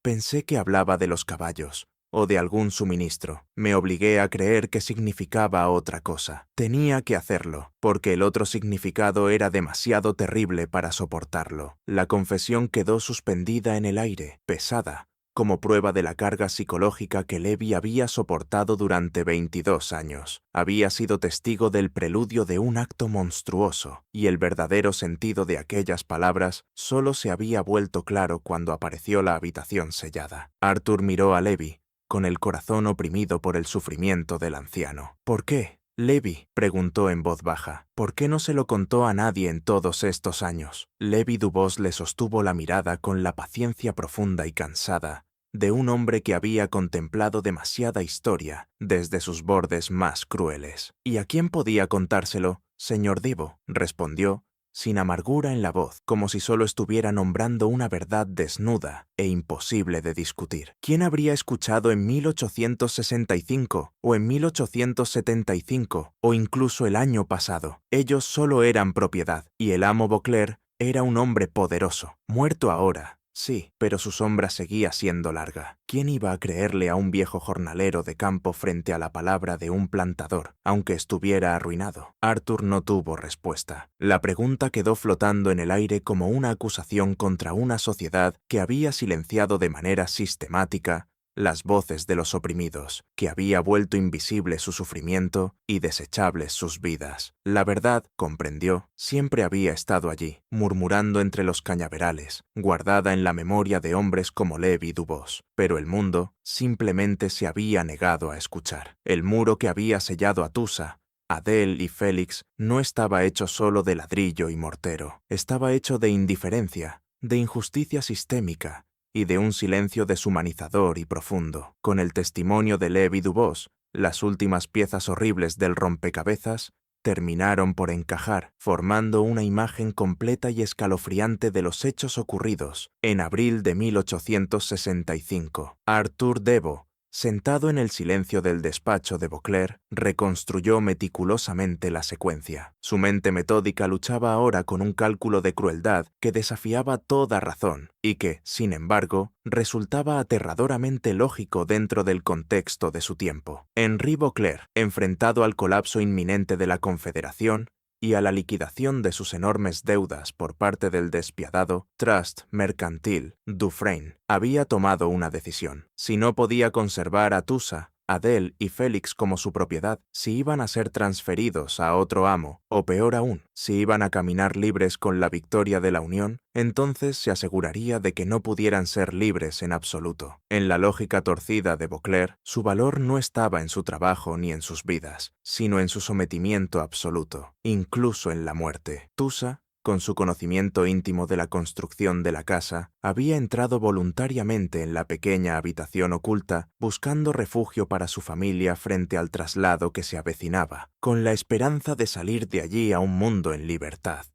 que hablaba de los caballos o de algún suministro. Me obligué a creer que significaba otra cosa. Tenía que hacerlo, porque el otro significado era demasiado terrible para soportarlo. La confesión quedó suspendida en el aire, pesada, como prueba de la carga psicológica que Levi había soportado durante 22 años. Había sido testigo del preludio de un acto monstruoso, y el verdadero sentido de aquellas palabras solo se había vuelto claro cuando apareció la habitación sellada. Arthur miró a Levi, con el corazón oprimido por el sufrimiento del anciano. ¿Por qué? Levi preguntó en voz baja. ¿Por qué no se lo contó a nadie en todos estos años? Levi Dubos le sostuvo la mirada con la paciencia profunda y cansada de un hombre que había contemplado demasiada historia desde sus bordes más crueles. ¿Y a quién podía contárselo, señor Divo? Respondió, sin amargura en la voz, como si solo estuviera nombrando una verdad desnuda e imposible de discutir. ¿Quién habría escuchado en 1865 o en 1875 o incluso el año pasado? Ellos solo eran propiedad, y el amo Beauclerc era un hombre poderoso, muerto ahora. Sí, pero su sombra seguía siendo larga. ¿Quién iba a creerle a un viejo jornalero de campo frente a la palabra de un plantador, aunque estuviera arruinado? Arthur no tuvo respuesta. La pregunta quedó flotando en el aire como una acusación contra una sociedad que había silenciado de manera sistemática las voces de los oprimidos, que había vuelto invisible su sufrimiento y desechables sus vidas. La verdad, comprendió, siempre había estado allí, murmurando entre los cañaverales, guardada en la memoria de hombres como Levi Dubos, pero el mundo simplemente se había negado a escuchar. El muro que había sellado a Tusa, Adele y Félix no estaba hecho solo de ladrillo y mortero, estaba hecho de indiferencia, de injusticia sistémica, y de un silencio deshumanizador y profundo. Con el testimonio de Levi Dubos, las últimas piezas horribles del rompecabezas terminaron por encajar, formando una imagen completa y escalofriante de los hechos ocurridos en abril de 1865. Arthur Devo, sentado en el silencio del despacho de Beauclerc, reconstruyó meticulosamente la secuencia. Su mente metódica luchaba ahora con un cálculo de crueldad que desafiaba toda razón y que, sin embargo, resultaba aterradoramente lógico dentro del contexto de su tiempo. Henri Beauclerc, enfrentado al colapso inminente de la Confederación y a la liquidación de sus enormes deudas por parte del despiadado Trust Mercantil Dufresne, había tomado una decisión. Si no podía conservar a Tusa, Adele y Félix como su propiedad, si iban a ser transferidos a otro amo, o peor aún, si iban a caminar libres con la victoria de la Unión, entonces se aseguraría de que no pudieran ser libres en absoluto. En la lógica torcida de Beauclerc, su valor no estaba en su trabajo ni en sus vidas, sino en su sometimiento absoluto, incluso en la muerte. Tusa, con su conocimiento íntimo de la construcción de la casa, había entrado voluntariamente en la pequeña habitación oculta, buscando refugio para su familia frente al traslado que se avecinaba, con la esperanza de salir de allí a un mundo en libertad.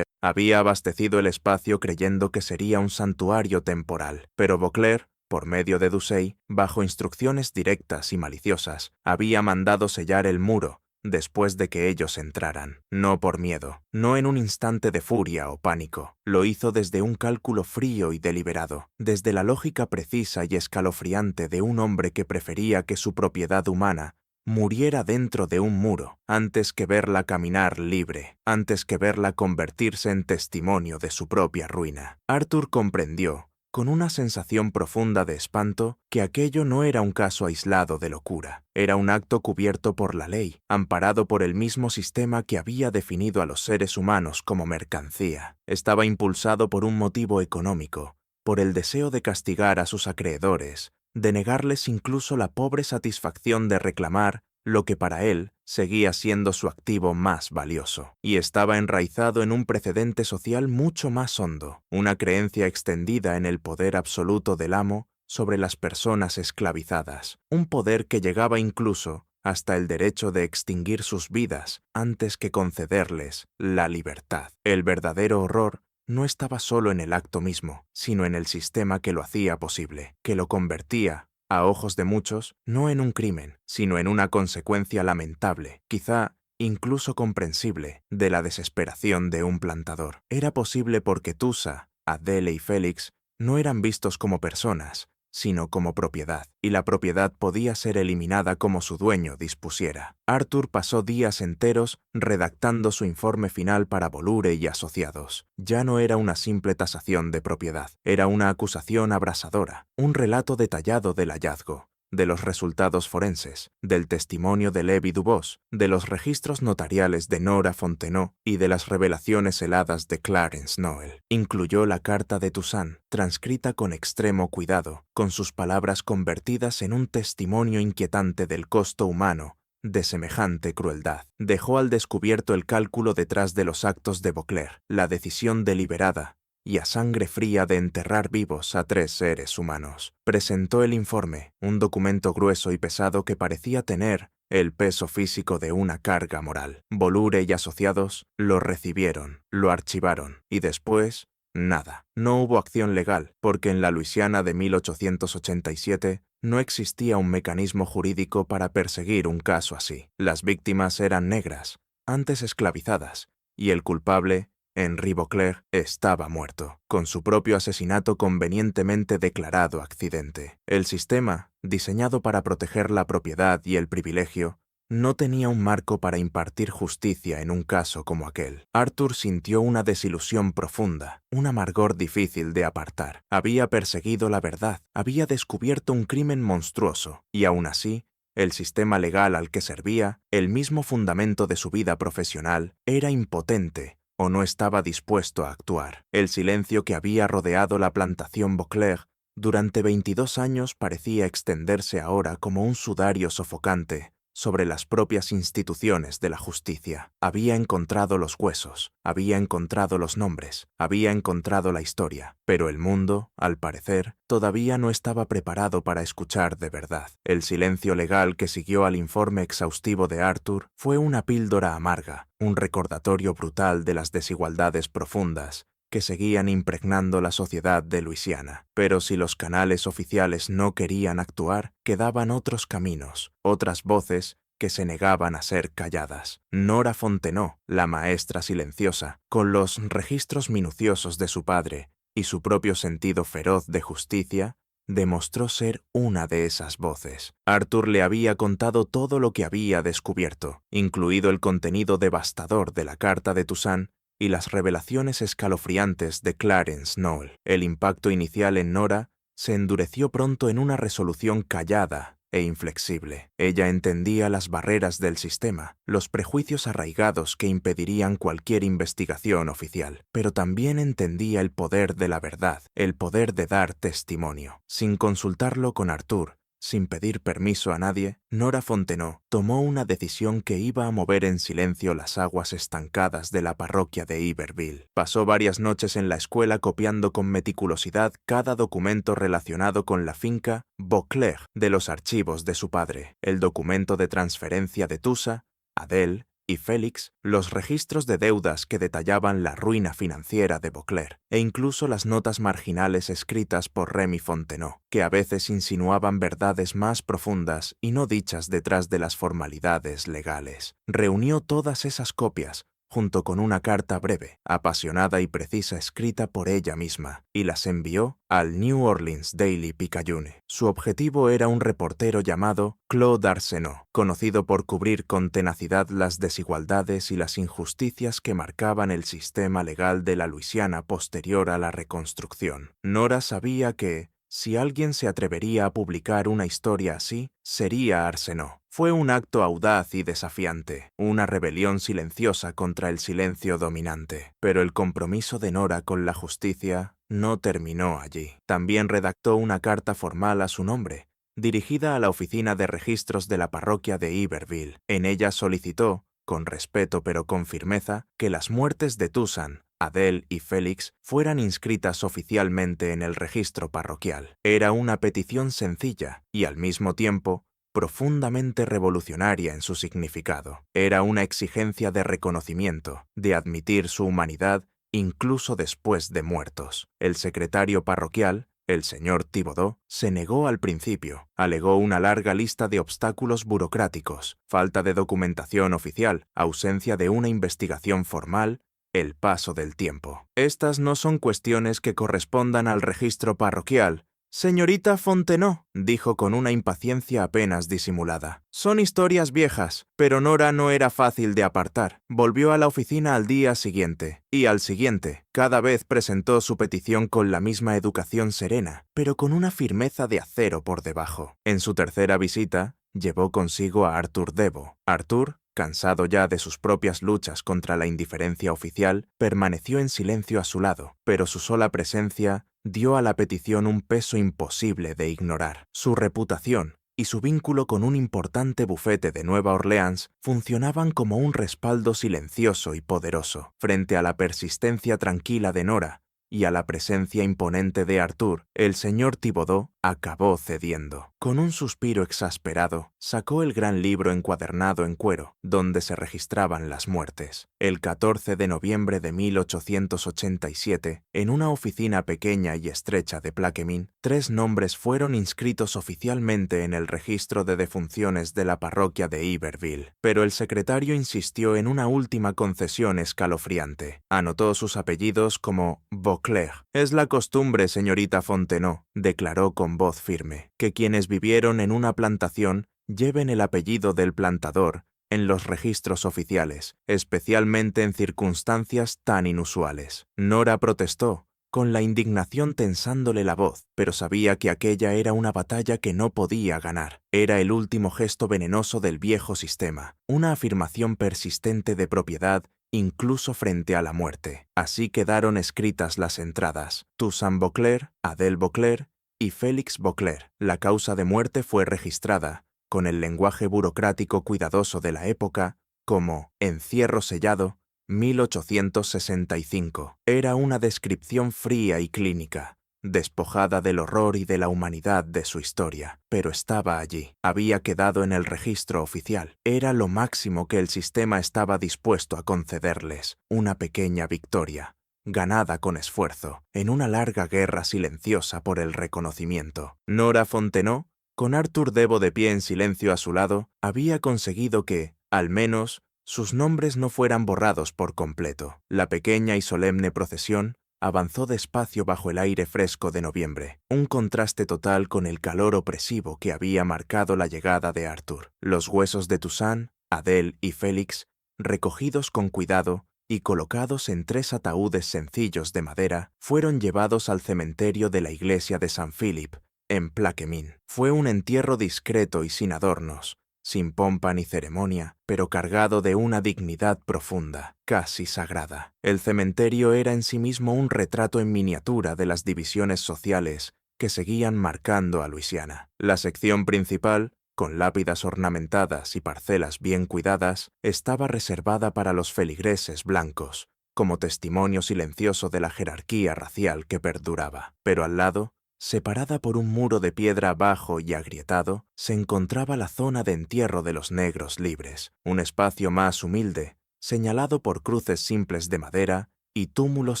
Había abastecido el espacio creyendo que sería un santuario temporal, pero Beauclerc, por medio de Doucet, bajo instrucciones directas y maliciosas, había mandado sellar el muro, después de que ellos entraran, no por miedo, no en un instante de furia o pánico. Lo hizo desde un cálculo frío y deliberado, desde la lógica precisa y escalofriante de un hombre que prefería que su propiedad humana muriera dentro de un muro, antes que verla caminar libre, antes que verla convertirse en testimonio de su propia ruina. Arthur comprendió, con una sensación profunda de espanto, que aquello no era un caso aislado de locura. Era un acto cubierto por la ley, amparado por el mismo sistema que había definido a los seres humanos como mercancía. Estaba impulsado por un motivo económico, por el deseo de castigar a sus acreedores, de negarles incluso la pobre satisfacción de reclamar lo que para él seguía siendo su activo más valioso, y estaba enraizado en un precedente social mucho más hondo, una creencia extendida en el poder absoluto del amo sobre las personas esclavizadas, un poder que llegaba incluso hasta el derecho de extinguir sus vidas antes que concederles la libertad. El verdadero horror no estaba solo en el acto mismo, sino en el sistema que lo hacía posible, que lo convertía, a ojos de muchos, no en un crimen, sino en una consecuencia lamentable, quizá incluso comprensible, de la desesperación de un plantador. Era posible porque Tusa, Adele y Félix no eran vistos como personas, sino como propiedad, y la propiedad podía ser eliminada como su dueño dispusiera. Arthur pasó días enteros redactando su informe final para Bolure y asociados. Ya no era una simple tasación de propiedad, era una acusación abrasadora, un relato detallado del hallazgo, de los resultados forenses, del testimonio de Levi Dubos, de los registros notariales de Nora Fontenot y de las revelaciones heladas de Clarence Noel. Incluyó la carta de Toussaint, transcrita con extremo cuidado, con sus palabras convertidas en un testimonio inquietante del costo humano de semejante crueldad. Dejó al descubierto el cálculo detrás de los actos de Beauclerc, la decisión deliberada y a sangre fría de enterrar vivos a 3 seres humanos. Presentó el informe, un documento grueso y pesado que parecía tener el peso físico de una carga moral. Bolure y asociados lo recibieron, lo archivaron, y después, nada. No hubo acción legal, porque en la Luisiana de 1887 no existía un mecanismo jurídico para perseguir un caso así. Las víctimas eran negras, antes esclavizadas, y el culpable, Henri Beauclerc, estaba muerto, con su propio asesinato convenientemente declarado accidente. El sistema, diseñado para proteger la propiedad y el privilegio, no tenía un marco para impartir justicia en un caso como aquel. Arthur sintió una desilusión profunda, un amargor difícil de apartar. Había perseguido la verdad, había descubierto un crimen monstruoso, y aún así, el sistema legal al que servía, el mismo fundamento de su vida profesional, era impotente o no estaba dispuesto a actuar. El silencio que había rodeado la plantación Beauclerc durante 22 años parecía extenderse ahora como un sudario sofocante sobre las propias instituciones de la justicia. Había encontrado los huesos, había encontrado los nombres, había encontrado la historia, pero el mundo, al parecer, todavía no estaba preparado para escuchar de verdad. El silencio legal que siguió al informe exhaustivo de Arthur fue una píldora amarga, un recordatorio brutal de las desigualdades profundas que seguían impregnando la sociedad de Luisiana. Pero si los canales oficiales no querían actuar, quedaban otros caminos, otras voces que se negaban a ser calladas. Nora Fontenot, la maestra silenciosa, con los registros minuciosos de su padre y su propio sentido feroz de justicia, demostró ser una de esas voces. Arthur le había contado todo lo que había descubierto, incluido el contenido devastador de la carta de Toussaint y las revelaciones escalofriantes de Clarence Noel. El impacto inicial en Nora se endureció pronto en una resolución callada e inflexible. Ella entendía las barreras del sistema, los prejuicios arraigados que impedirían cualquier investigación oficial, pero también entendía el poder de la verdad, el poder de dar testimonio. Sin consultarlo con Arthur, sin pedir permiso a nadie, Nora Fontenot tomó una decisión que iba a mover en silencio las aguas estancadas de la parroquia de Iberville. Pasó varias noches en la escuela copiando con meticulosidad cada documento relacionado con la finca Beauclerc de los archivos de su padre, el documento de transferencia de Tusa, Adele y Félix, los registros de deudas que detallaban la ruina financiera de Beauclerc, e incluso las notas marginales escritas por Remy Fontenot, que a veces insinuaban verdades más profundas y no dichas detrás de las formalidades legales. Reunió todas esas copias, junto con una carta breve, apasionada y precisa escrita por ella misma, y las envió al New Orleans Daily Picayune. Su objetivo era un reportero llamado Claude Arsenault, conocido por cubrir con tenacidad las desigualdades y las injusticias que marcaban el sistema legal de la Luisiana posterior a la Reconstrucción. Nora sabía que, si alguien se atrevería a publicar una historia así, sería Arsenault. Fue un acto audaz y desafiante, una rebelión silenciosa contra el silencio dominante. Pero el compromiso de Nora con la justicia no terminó allí. También redactó una carta formal a su nombre, dirigida a la oficina de registros de la parroquia de Iberville. En ella solicitó, con respeto pero con firmeza, que las muertes de Toussaint, Adele y Félix fueran inscritas oficialmente en el registro parroquial. Era una petición sencilla y, al mismo tiempo, profundamente revolucionaria en su significado. Era una exigencia de reconocimiento, de admitir su humanidad incluso después de muertos. El secretario parroquial, El señor Thibodeau se negó al principio. Alegó una larga lista de obstáculos burocráticos, falta de documentación oficial, ausencia de una investigación formal, el paso del tiempo. Estas no son cuestiones que correspondan al registro parroquial. Señorita Fontenot, dijo con una impaciencia apenas disimulada. Son historias viejas, pero Nora no era fácil de apartar. Volvió a la oficina al día siguiente, y al siguiente. Cada vez presentó su petición con la misma educación serena, pero con una firmeza de acero por debajo. En su tercera visita, llevó consigo a Arthur Debo. Arthur, cansado ya de sus propias luchas contra la indiferencia oficial, permaneció en silencio a su lado, pero su sola presencia dio a la petición un peso imposible de ignorar. Su reputación y su vínculo con un importante bufete de Nueva Orleans funcionaban como un respaldo silencioso y poderoso. Frente a la persistencia tranquila de Nora y a la presencia imponente de Arthur, el señor Thibodeau acabó cediendo. Con un suspiro exasperado, sacó el gran libro encuadernado en cuero, donde se registraban las muertes. El 14 de noviembre de 1887, en una oficina pequeña y estrecha de Plaquemine, 3 nombres fueron inscritos oficialmente en el registro de defunciones de la parroquia de Iberville. Pero el secretario insistió en una última concesión escalofriante. Anotó sus apellidos como Beauclerk. «Es la costumbre, señorita Fontenot», declaró con voz firme, «que quienes vivieron en una plantación lleven el apellido del plantador en los registros oficiales, especialmente en circunstancias tan inusuales». Nora protestó, con la indignación tensándole la voz, pero sabía que aquella era una batalla que no podía ganar. Era el último gesto venenoso del viejo sistema, una afirmación persistente de propiedad incluso frente a la muerte. Así quedaron escritas las entradas: Toussaint Beauclerk, Adèle Beauclerk y Félix Beauclerk. La causa de muerte fue registrada, con el lenguaje burocrático cuidadoso de la época, como encierro sellado, 1865. Era una descripción fría y clínica, despojada del horror y de la humanidad de su historia, pero estaba allí. Había quedado en el registro oficial. Era lo máximo que el sistema estaba dispuesto a concederles, una pequeña victoria, ganada con esfuerzo, en una larga guerra silenciosa por el reconocimiento. Nora Fontenot, con Arthur Debo de pie en silencio a su lado, había conseguido que, al menos, sus nombres no fueran borrados por completo. La pequeña y solemne procesión avanzó despacio bajo el aire fresco de noviembre, un contraste total con el calor opresivo que había marcado la llegada de Arthur. Los huesos de Toussaint, Adèle y Félix, recogidos con cuidado y colocados en 3 ataúdes sencillos de madera, fueron llevados al cementerio de la iglesia de San Philip, en Plaquemine. Fue un entierro discreto y sin adornos, sin pompa ni ceremonia, pero cargado de una dignidad profunda, casi sagrada. El cementerio era en sí mismo un retrato en miniatura de las divisiones sociales que seguían marcando a Luisiana. La sección principal, con lápidas ornamentadas y parcelas bien cuidadas, estaba reservada para los feligreses blancos, como testimonio silencioso de la jerarquía racial que perduraba. Pero al lado, separada por un muro de piedra bajo y agrietado, se encontraba la zona de entierro de los negros libres, un espacio más humilde, señalado por cruces simples de madera y túmulos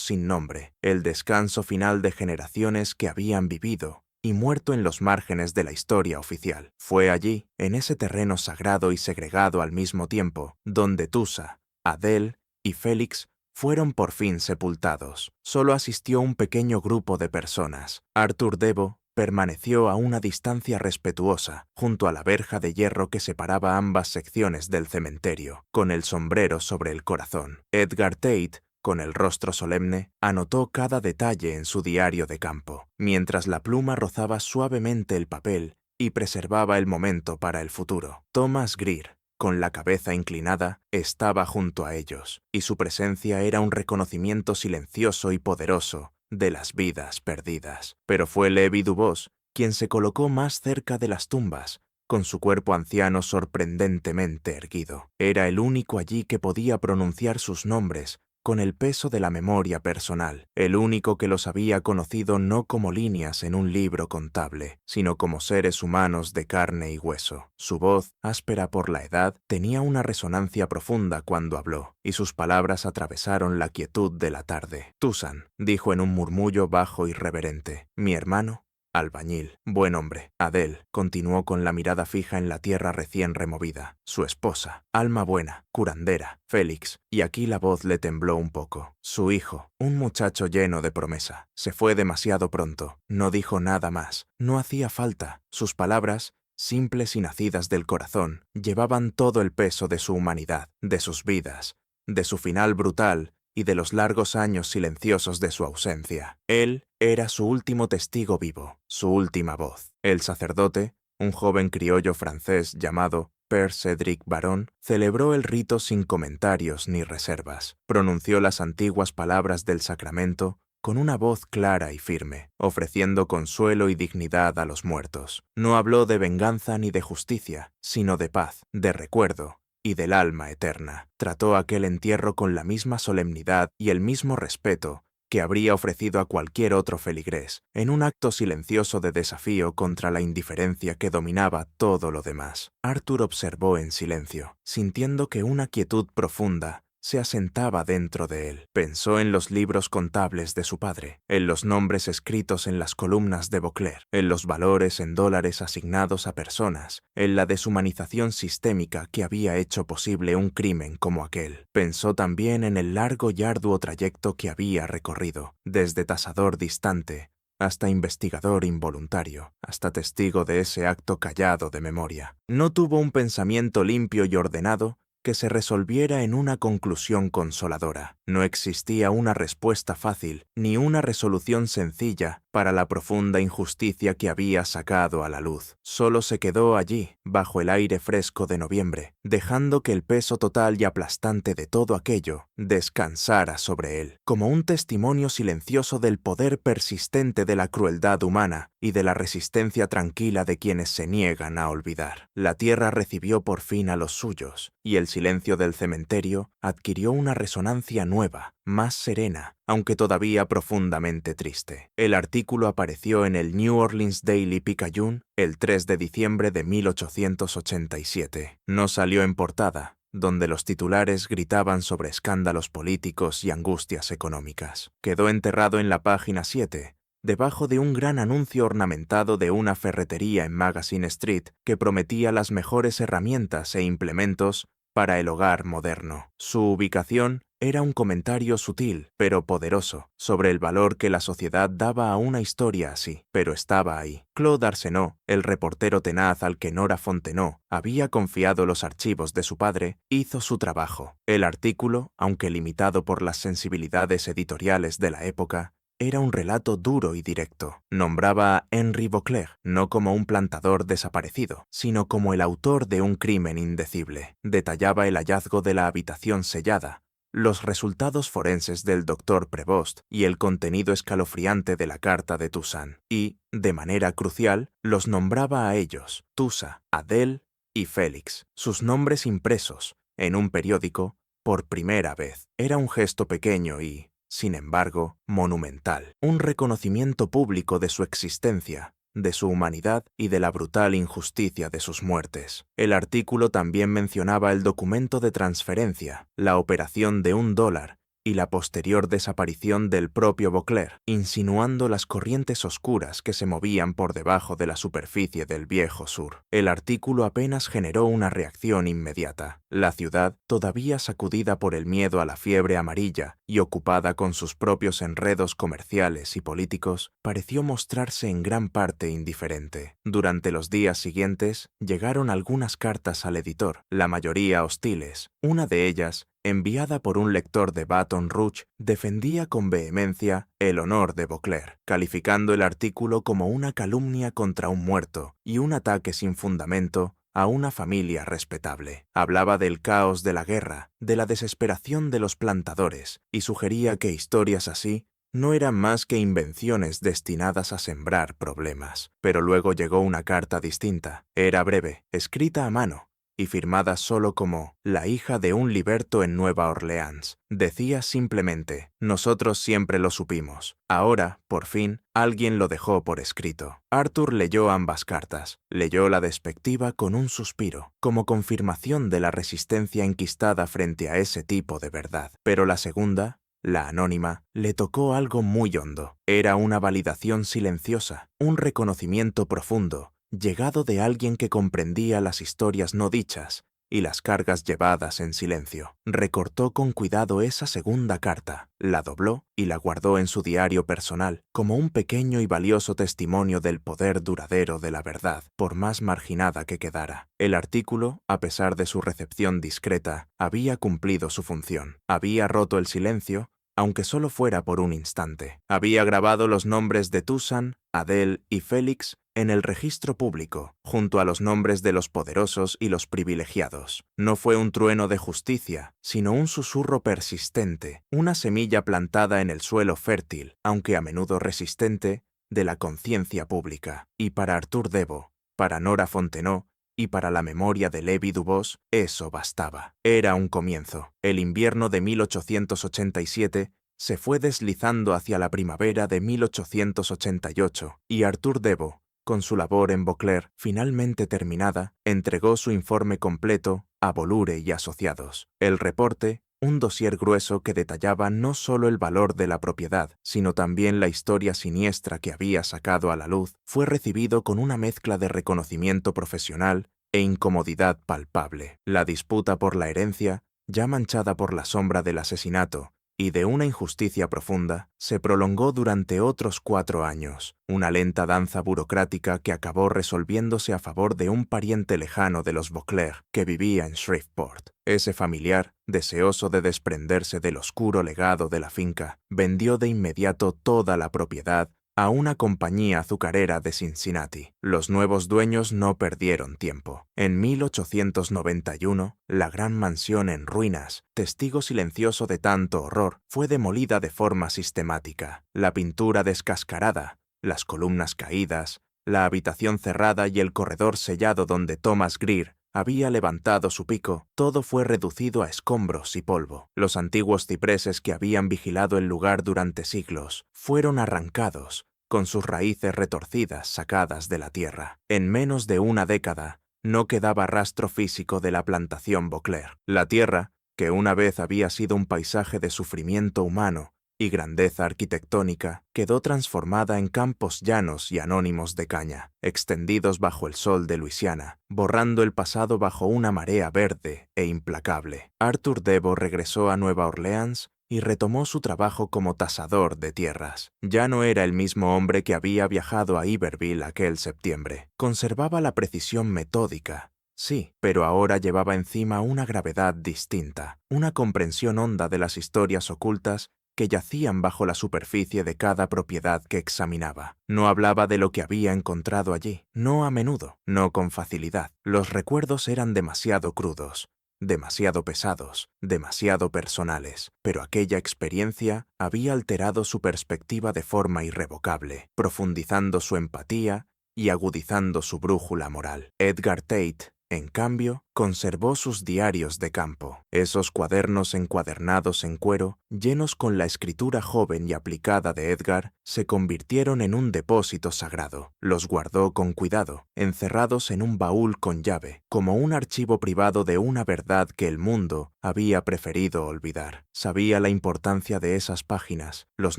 sin nombre, el descanso final de generaciones que habían vivido y muerto en los márgenes de la historia oficial. Fue allí, en ese terreno sagrado y segregado al mismo tiempo, donde Toussaint, Adèle y Félix fueron por fin sepultados. Solo asistió un pequeño grupo de personas. Arthur Debo permaneció a una distancia respetuosa, junto a la verja de hierro que separaba ambas secciones del cementerio, con el sombrero sobre el corazón. Edgar Tate, con el rostro solemne, anotó cada detalle en su diario de campo, mientras la pluma rozaba suavemente el papel y preservaba el momento para el futuro. Thomas Greer, con la cabeza inclinada, estaba junto a ellos, y su presencia era un reconocimiento silencioso y poderoso de las vidas perdidas. Pero fue Levi Dubos quien se colocó más cerca de las tumbas, con su cuerpo anciano sorprendentemente erguido. Era el único allí que podía pronunciar sus nombres con el peso de la memoria personal, el único que los había conocido no como líneas en un libro contable, sino como seres humanos de carne y hueso. Su voz, áspera por la edad, tenía una resonancia profunda cuando habló, y sus palabras atravesaron la quietud de la tarde. «Tusan», dijo en un murmullo bajo y reverente, «mi hermano, albañil, buen hombre». Adele continuó con la mirada fija en la tierra recién removida. Su esposa, alma buena, curandera, Félix, y aquí la voz le tembló un poco. Su hijo, un muchacho lleno de promesa. Se fue demasiado pronto. No dijo nada más. No hacía falta. Sus palabras, simples y nacidas del corazón, llevaban todo el peso de su humanidad, de sus vidas, de su final brutal y de los largos años silenciosos de su ausencia. Él era su último testigo vivo, su última voz. El sacerdote, un joven criollo francés llamado Père Cédric Baron, celebró el rito sin comentarios ni reservas. Pronunció las antiguas palabras del sacramento con una voz clara y firme, ofreciendo consuelo y dignidad a los muertos. No habló de venganza ni de justicia, sino de paz, de recuerdo y del alma eterna. Trató aquel entierro con la misma solemnidad y el mismo respeto que habría ofrecido a cualquier otro feligrés, en un acto silencioso de desafío contra la indiferencia que dominaba todo lo demás. Arthur observó en silencio, sintiendo que una quietud profunda se asentaba dentro de él. Pensó en los libros contables de su padre, en los nombres escritos en las columnas de Beauclerk, en los valores en dólares asignados a personas, en la deshumanización sistémica que había hecho posible un crimen como aquel. Pensó también en el largo y arduo trayecto que había recorrido, desde tasador distante hasta investigador involuntario, hasta testigo de ese acto callado de memoria. No tuvo un pensamiento limpio y ordenado que se resolviera en una conclusión consoladora. No existía una respuesta fácil, ni una resolución sencilla para la profunda injusticia que había sacado a la luz. Solo se quedó allí, bajo el aire fresco de noviembre, dejando que el peso total y aplastante de todo aquello descansara sobre él, como un testimonio silencioso del poder persistente de la crueldad humana y de la resistencia tranquila de quienes se niegan a olvidar. La tierra recibió por fin a los suyos, y el silencio del cementerio adquirió una resonancia nueva, más serena, aunque todavía profundamente triste. El artículo apareció en el New Orleans Daily Picayune el 3 de diciembre de 1887. No salió en portada, donde los titulares gritaban sobre escándalos políticos y angustias económicas. Quedó enterrado en la página 7, debajo de un gran anuncio ornamentado de una ferretería en Magazine Street que prometía las mejores herramientas e implementos para el hogar moderno. Su ubicación era un comentario sutil, pero poderoso, sobre el valor que la sociedad daba a una historia así, pero estaba ahí. Claude Arsenault, el reportero tenaz al que Nora Fontenot había confiado los archivos de su padre, hizo su trabajo. El artículo, aunque limitado por las sensibilidades editoriales de la época, era un relato duro y directo. Nombraba a Henri Beauclerk no como un plantador desaparecido, sino como el autor de un crimen indecible. Detallaba el hallazgo de la habitación sellada, los resultados forenses del doctor Prevost y el contenido escalofriante de la carta de Toussaint. Y, de manera crucial, los nombraba a ellos, Tusa, Adele y Félix, sus nombres impresos, en un periódico, por primera vez. Era un gesto pequeño y, sin embargo, monumental, un reconocimiento público de su existencia, de su humanidad y de la brutal injusticia de sus muertes. El artículo también mencionaba el documento de transferencia, la operación de $1 y la posterior desaparición del propio Beauclerk, insinuando las corrientes oscuras que se movían por debajo de la superficie del viejo sur. El artículo apenas generó una reacción inmediata. La ciudad, todavía sacudida por el miedo a la fiebre amarilla y ocupada con sus propios enredos comerciales y políticos, pareció mostrarse en gran parte indiferente. Durante los días siguientes llegaron algunas cartas al editor, la mayoría hostiles. Una de ellas, enviada por un lector de Baton Rouge, defendía con vehemencia el honor de Beauclerk, calificando el artículo como una calumnia contra un muerto y un ataque sin fundamento a una familia respetable. Hablaba del caos de la guerra, de la desesperación de los plantadores, y sugería que historias así no eran más que invenciones destinadas a sembrar problemas. Pero luego llegó una carta distinta. Era breve, escrita a mano, y firmada solo como la hija de un liberto en Nueva Orleans. Decía simplemente: nosotros siempre lo supimos. Ahora, por fin, alguien lo dejó por escrito. Arthur leyó ambas cartas. Leyó la despectiva con un suspiro, como confirmación de la resistencia enquistada frente a ese tipo de verdad. Pero la segunda, la anónima, le tocó algo muy hondo. Era una validación silenciosa, un reconocimiento profundo, llegado de alguien que comprendía las historias no dichas y las cargas llevadas en silencio. Recortó con cuidado esa segunda carta, la dobló y la guardó en su diario personal, como un pequeño y valioso testimonio del poder duradero de la verdad, por más marginada que quedara. El artículo, a pesar de su recepción discreta, había cumplido su función. Había roto el silencio, aunque solo fuera por un instante. Había grabado los nombres de Toussaint, Adele y Félix en el registro público, junto a los nombres de los poderosos y los privilegiados. No fue un trueno de justicia, sino un susurro persistente, una semilla plantada en el suelo fértil, aunque a menudo resistente, de la conciencia pública. Y para Arthur Debo, para Nora Fontenot, y para la memoria de Levi Dubos, eso bastaba. Era un comienzo. El invierno de 1887 se fue deslizando hacia la primavera de 1888, y Arthur Debo, con su labor en Beauclerk finalmente terminada, entregó su informe completo a Ballure y Asociados. El reporte, un dossier grueso que detallaba no solo el valor de la propiedad, sino también la historia siniestra que había sacado a la luz, fue recibido con una mezcla de reconocimiento profesional e incomodidad palpable. La disputa por la herencia, ya manchada por la sombra del asesinato y de una injusticia profunda, se prolongó durante otros 4 años, una lenta danza burocrática que acabó resolviéndose a favor de un pariente lejano de los Beauclerk que vivía en Shreveport. Ese familiar, deseoso de desprenderse del oscuro legado de la finca, vendió de inmediato toda la propiedad a una compañía azucarera de Cincinnati. Los nuevos dueños no perdieron tiempo. En 1891, la gran mansión en ruinas, testigo silencioso de tanto horror, fue demolida de forma sistemática. La pintura descascarada, las columnas caídas, la habitación cerrada y el corredor sellado donde Thomas Greer había levantado su pico, todo fue reducido a escombros y polvo. Los antiguos cipreses que habían vigilado el lugar durante siglos fueron arrancados, con sus raíces retorcidas sacadas de la tierra. En menos de una década, no quedaba rastro físico de la plantación Beauclerk. La tierra, que una vez había sido un paisaje de sufrimiento humano y grandeza arquitectónica, quedó transformada en campos llanos y anónimos de caña, extendidos bajo el sol de Luisiana, borrando el pasado bajo una marea verde e implacable. Arthur Debo regresó a Nueva Orleans y retomó su trabajo como tasador de tierras. Ya no era el mismo hombre que había viajado a Iberville aquel septiembre. Conservaba la precisión metódica, sí, pero ahora llevaba encima una gravedad distinta, una comprensión honda de las historias ocultas que yacían bajo la superficie de cada propiedad que examinaba. No hablaba de lo que había encontrado allí, no a menudo, no con facilidad. Los recuerdos eran demasiado crudos, demasiado pesados, demasiado personales, pero aquella experiencia había alterado su perspectiva de forma irrevocable, profundizando su empatía y agudizando su brújula moral. Edgar Tate, en cambio, conservó sus diarios de campo, esos cuadernos encuadernados en cuero, llenos con la escritura joven y aplicada de Edgar, se convirtieron en un depósito sagrado. Los guardó con cuidado, encerrados en un baúl con llave, como un archivo privado de una verdad que el mundo había preferido olvidar. Sabía la importancia de esas páginas, los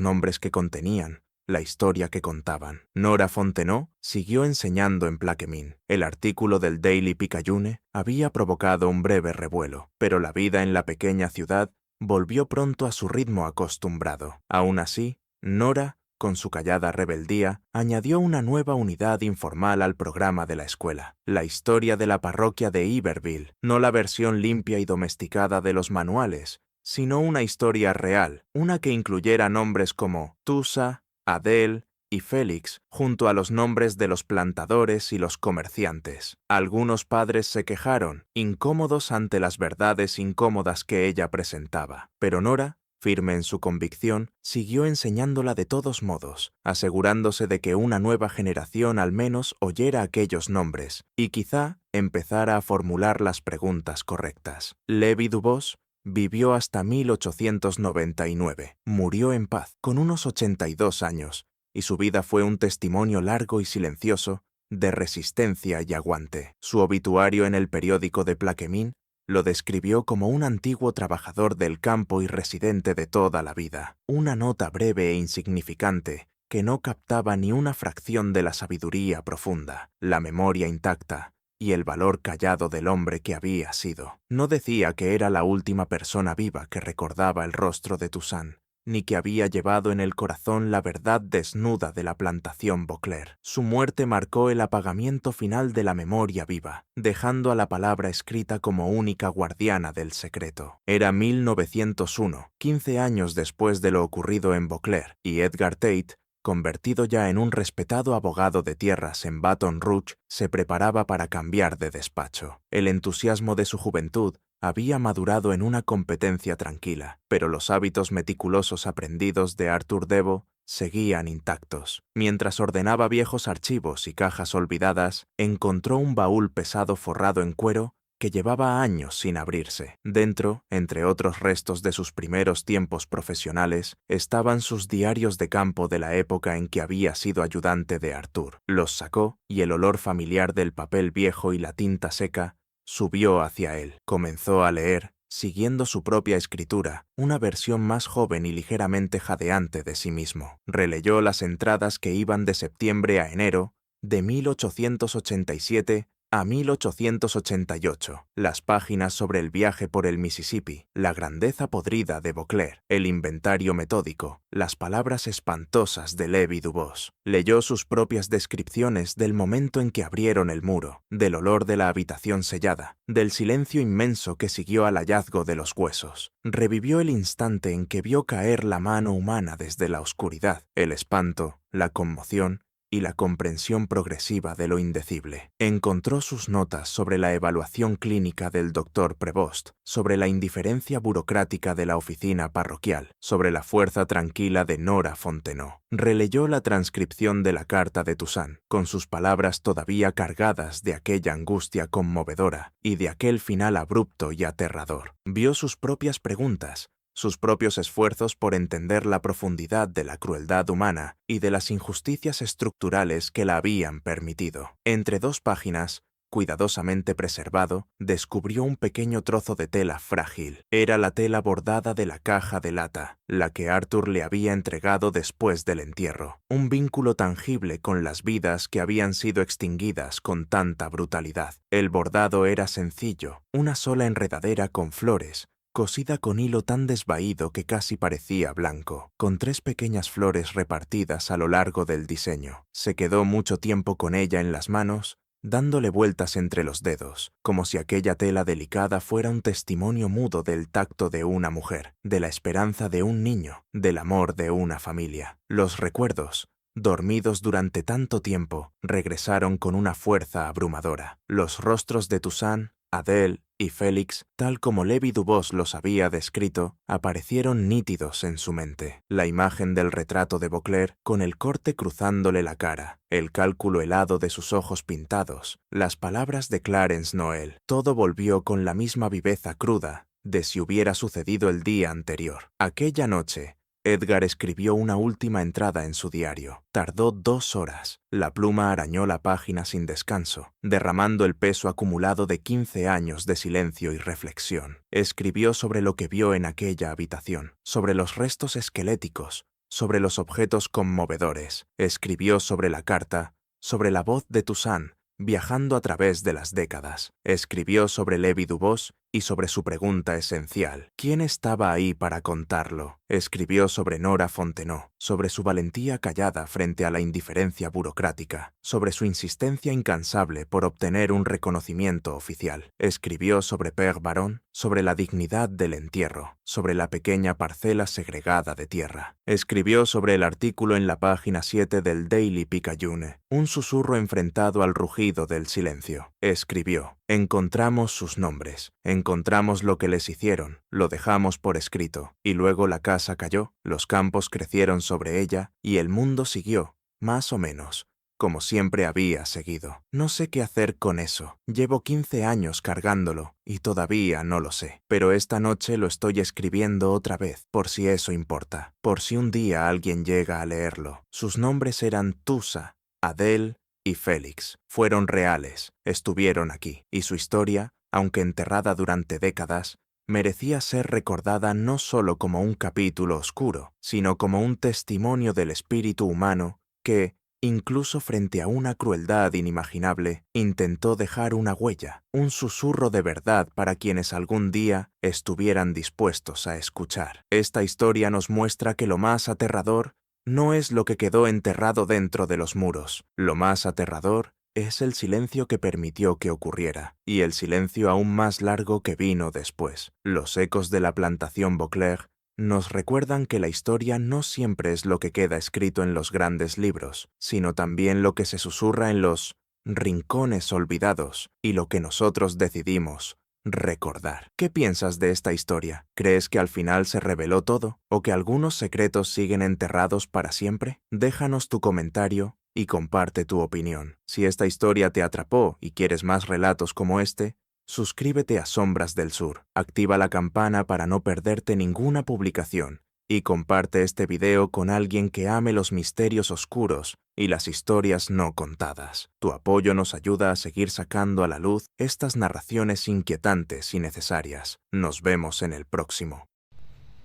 nombres que contenían, la historia que contaban. Nora Fontenot siguió enseñando en Plaquemine. El artículo del Daily Picayune había provocado un breve revuelo, pero la vida en la pequeña ciudad volvió pronto a su ritmo acostumbrado. Aún así, Nora, con su callada rebeldía, añadió una nueva unidad informal al programa de la escuela. La historia de la parroquia de Iberville, no la versión limpia y domesticada de los manuales, sino una historia real, una que incluyera nombres como Toussaint, Adele y Félix, junto a los nombres de los plantadores y los comerciantes. Algunos padres se quejaron, incómodos ante las verdades incómodas que ella presentaba, pero Nora Firme en su convicción, siguió enseñándola de todos modos, asegurándose de que una nueva generación al menos oyera aquellos nombres y quizá empezara a formular las preguntas correctas. Lévi-Dubos vivió hasta 1899. Murió en paz, con unos 82 años, y su vida fue un testimonio largo y silencioso de resistencia y aguante. Su obituario en el periódico de Plaquemine lo describió como un antiguo trabajador del campo y residente de toda la vida. Una nota breve e insignificante que no captaba ni una fracción de la sabiduría profunda, la memoria intacta y el valor callado del hombre que había sido. No decía que era la última persona viva que recordaba el rostro de Toussaint, ni que había llevado en el corazón la verdad desnuda de la plantación Vauclair. Su muerte marcó el apagamiento final de la memoria viva, dejando a la palabra escrita como única guardiana del secreto. Era 1901, 15 años después de lo ocurrido en Vauclair, y Edgar Tate, convertido ya en un respetado abogado de tierras en Baton Rouge, se preparaba para cambiar de despacho. El entusiasmo de su juventud había madurado en una competencia tranquila, pero los hábitos meticulosos aprendidos de Arthur Devo seguían intactos. Mientras ordenaba viejos archivos y cajas olvidadas, encontró un baúl pesado forrado en cuero que llevaba años sin abrirse. Dentro, entre otros restos de sus primeros tiempos profesionales, estaban sus diarios de campo de la época en que había sido ayudante de Arthur. Los sacó y el olor familiar del papel viejo y la tinta seca subió hacia él. Comenzó a leer, siguiendo su propia escritura, una versión más joven y ligeramente jadeante de sí mismo. Releyó las entradas que iban de septiembre a enero de 1887 a 1888, las páginas sobre el viaje por el Mississippi, la grandeza podrida de Vauclair, el inventario metódico, las palabras espantosas de Lévi-Dubos. Leyó sus propias descripciones del momento en que abrieron el muro, del olor de la habitación sellada, del silencio inmenso que siguió al hallazgo de los huesos. Revivió el instante en que vio caer la mano humana desde la oscuridad, el espanto, la conmoción y la comprensión progresiva de lo indecible. Encontró sus notas sobre la evaluación clínica del doctor Prevost, sobre la indiferencia burocrática de la oficina parroquial, sobre la fuerza tranquila de Nora Fontenot. Releyó la transcripción de la carta de Toussaint, con sus palabras todavía cargadas de aquella angustia conmovedora y de aquel final abrupto y aterrador. Vio sus propias preguntas, sus propios esfuerzos por entender la profundidad de la crueldad humana y de las injusticias estructurales que la habían permitido. Entre dos páginas, cuidadosamente preservado, descubrió un pequeño trozo de tela frágil. Era la tela bordada de la caja de lata, la que Arthur le había entregado después del entierro. Un vínculo tangible con las vidas que habían sido extinguidas con tanta brutalidad. El bordado era sencillo, una sola enredadera con flores, cosida con hilo tan desvaído que casi parecía blanco, con 3 pequeñas flores repartidas a lo largo del diseño. Se quedó mucho tiempo con ella en las manos, dándole vueltas entre los dedos, como si aquella tela delicada fuera un testimonio mudo del tacto de una mujer, de la esperanza de un niño, del amor de una familia. Los recuerdos, dormidos durante tanto tiempo, regresaron con una fuerza abrumadora. Los rostros de Toussaint, Adèle y Félix, tal como Lévi-Dubos los había descrito, aparecieron nítidos en su mente. La imagen del retrato de Vauclair, con el corte cruzándole la cara, el cálculo helado de sus ojos pintados, las palabras de Clarence Noel, todo volvió con la misma viveza cruda de si hubiera sucedido el día anterior. Aquella noche, Edgar escribió una última entrada en su diario. Tardó 2 horas. La pluma arañó la página sin descanso, derramando el peso acumulado de 15 años de silencio y reflexión. Escribió sobre lo que vio en aquella habitación, sobre los restos esqueléticos, sobre los objetos conmovedores. Escribió sobre la carta, sobre la voz de Toussaint, viajando a través de las décadas. Escribió sobre Lévi-Dubos y sobre su pregunta esencial: ¿quién estaba ahí para contarlo? Escribió sobre Nora Fontenot, sobre su valentía callada frente a la indiferencia burocrática, sobre su insistencia incansable por obtener un reconocimiento oficial. Escribió sobre Père Baron, sobre la dignidad del entierro, sobre la pequeña parcela segregada de tierra. Escribió sobre el artículo en la página 7 del Daily Picayune, un susurro enfrentado al rugido del silencio. Escribió: Encontramos sus nombres, encontramos lo que les hicieron, lo dejamos por escrito, y luego la casa cayó, los campos crecieron sobre ella, y el mundo siguió, más o menos, como siempre había seguido. No sé qué hacer con eso. Llevo 15 años cargándolo, y todavía no lo sé. Pero esta noche lo estoy escribiendo otra vez, por si eso importa, por si un día alguien llega a leerlo. Sus nombres eran Tusa, Adele y Félix. Fueron reales, estuvieron aquí, y su historia, aunque enterrada durante décadas, merecía ser recordada no solo como un capítulo oscuro, sino como un testimonio del espíritu humano que, incluso frente a una crueldad inimaginable, intentó dejar una huella, un susurro de verdad para quienes algún día estuvieran dispuestos a escuchar. Esta historia nos muestra que lo más aterrador no es lo que quedó enterrado dentro de los muros. Lo más aterrador es el silencio que permitió que ocurriera, y el silencio aún más largo que vino después. Los ecos de la plantación Beauclerk nos recuerdan que la historia no siempre es lo que queda escrito en los grandes libros, sino también lo que se susurra en los rincones olvidados y lo que nosotros decidimos recordar. ¿Qué piensas de esta historia? ¿Crees que al final se reveló todo? ¿O que algunos secretos siguen enterrados para siempre? Déjanos tu comentario y comparte tu opinión. Si esta historia te atrapó y quieres más relatos como este, suscríbete a Sombras del Sur, activa la campana para no perderte ninguna publicación y comparte este video con alguien que ame los misterios oscuros y las historias no contadas. Tu apoyo nos ayuda a seguir sacando a la luz estas narraciones inquietantes y necesarias. Nos vemos en el próximo.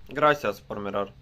Gracias por mirar.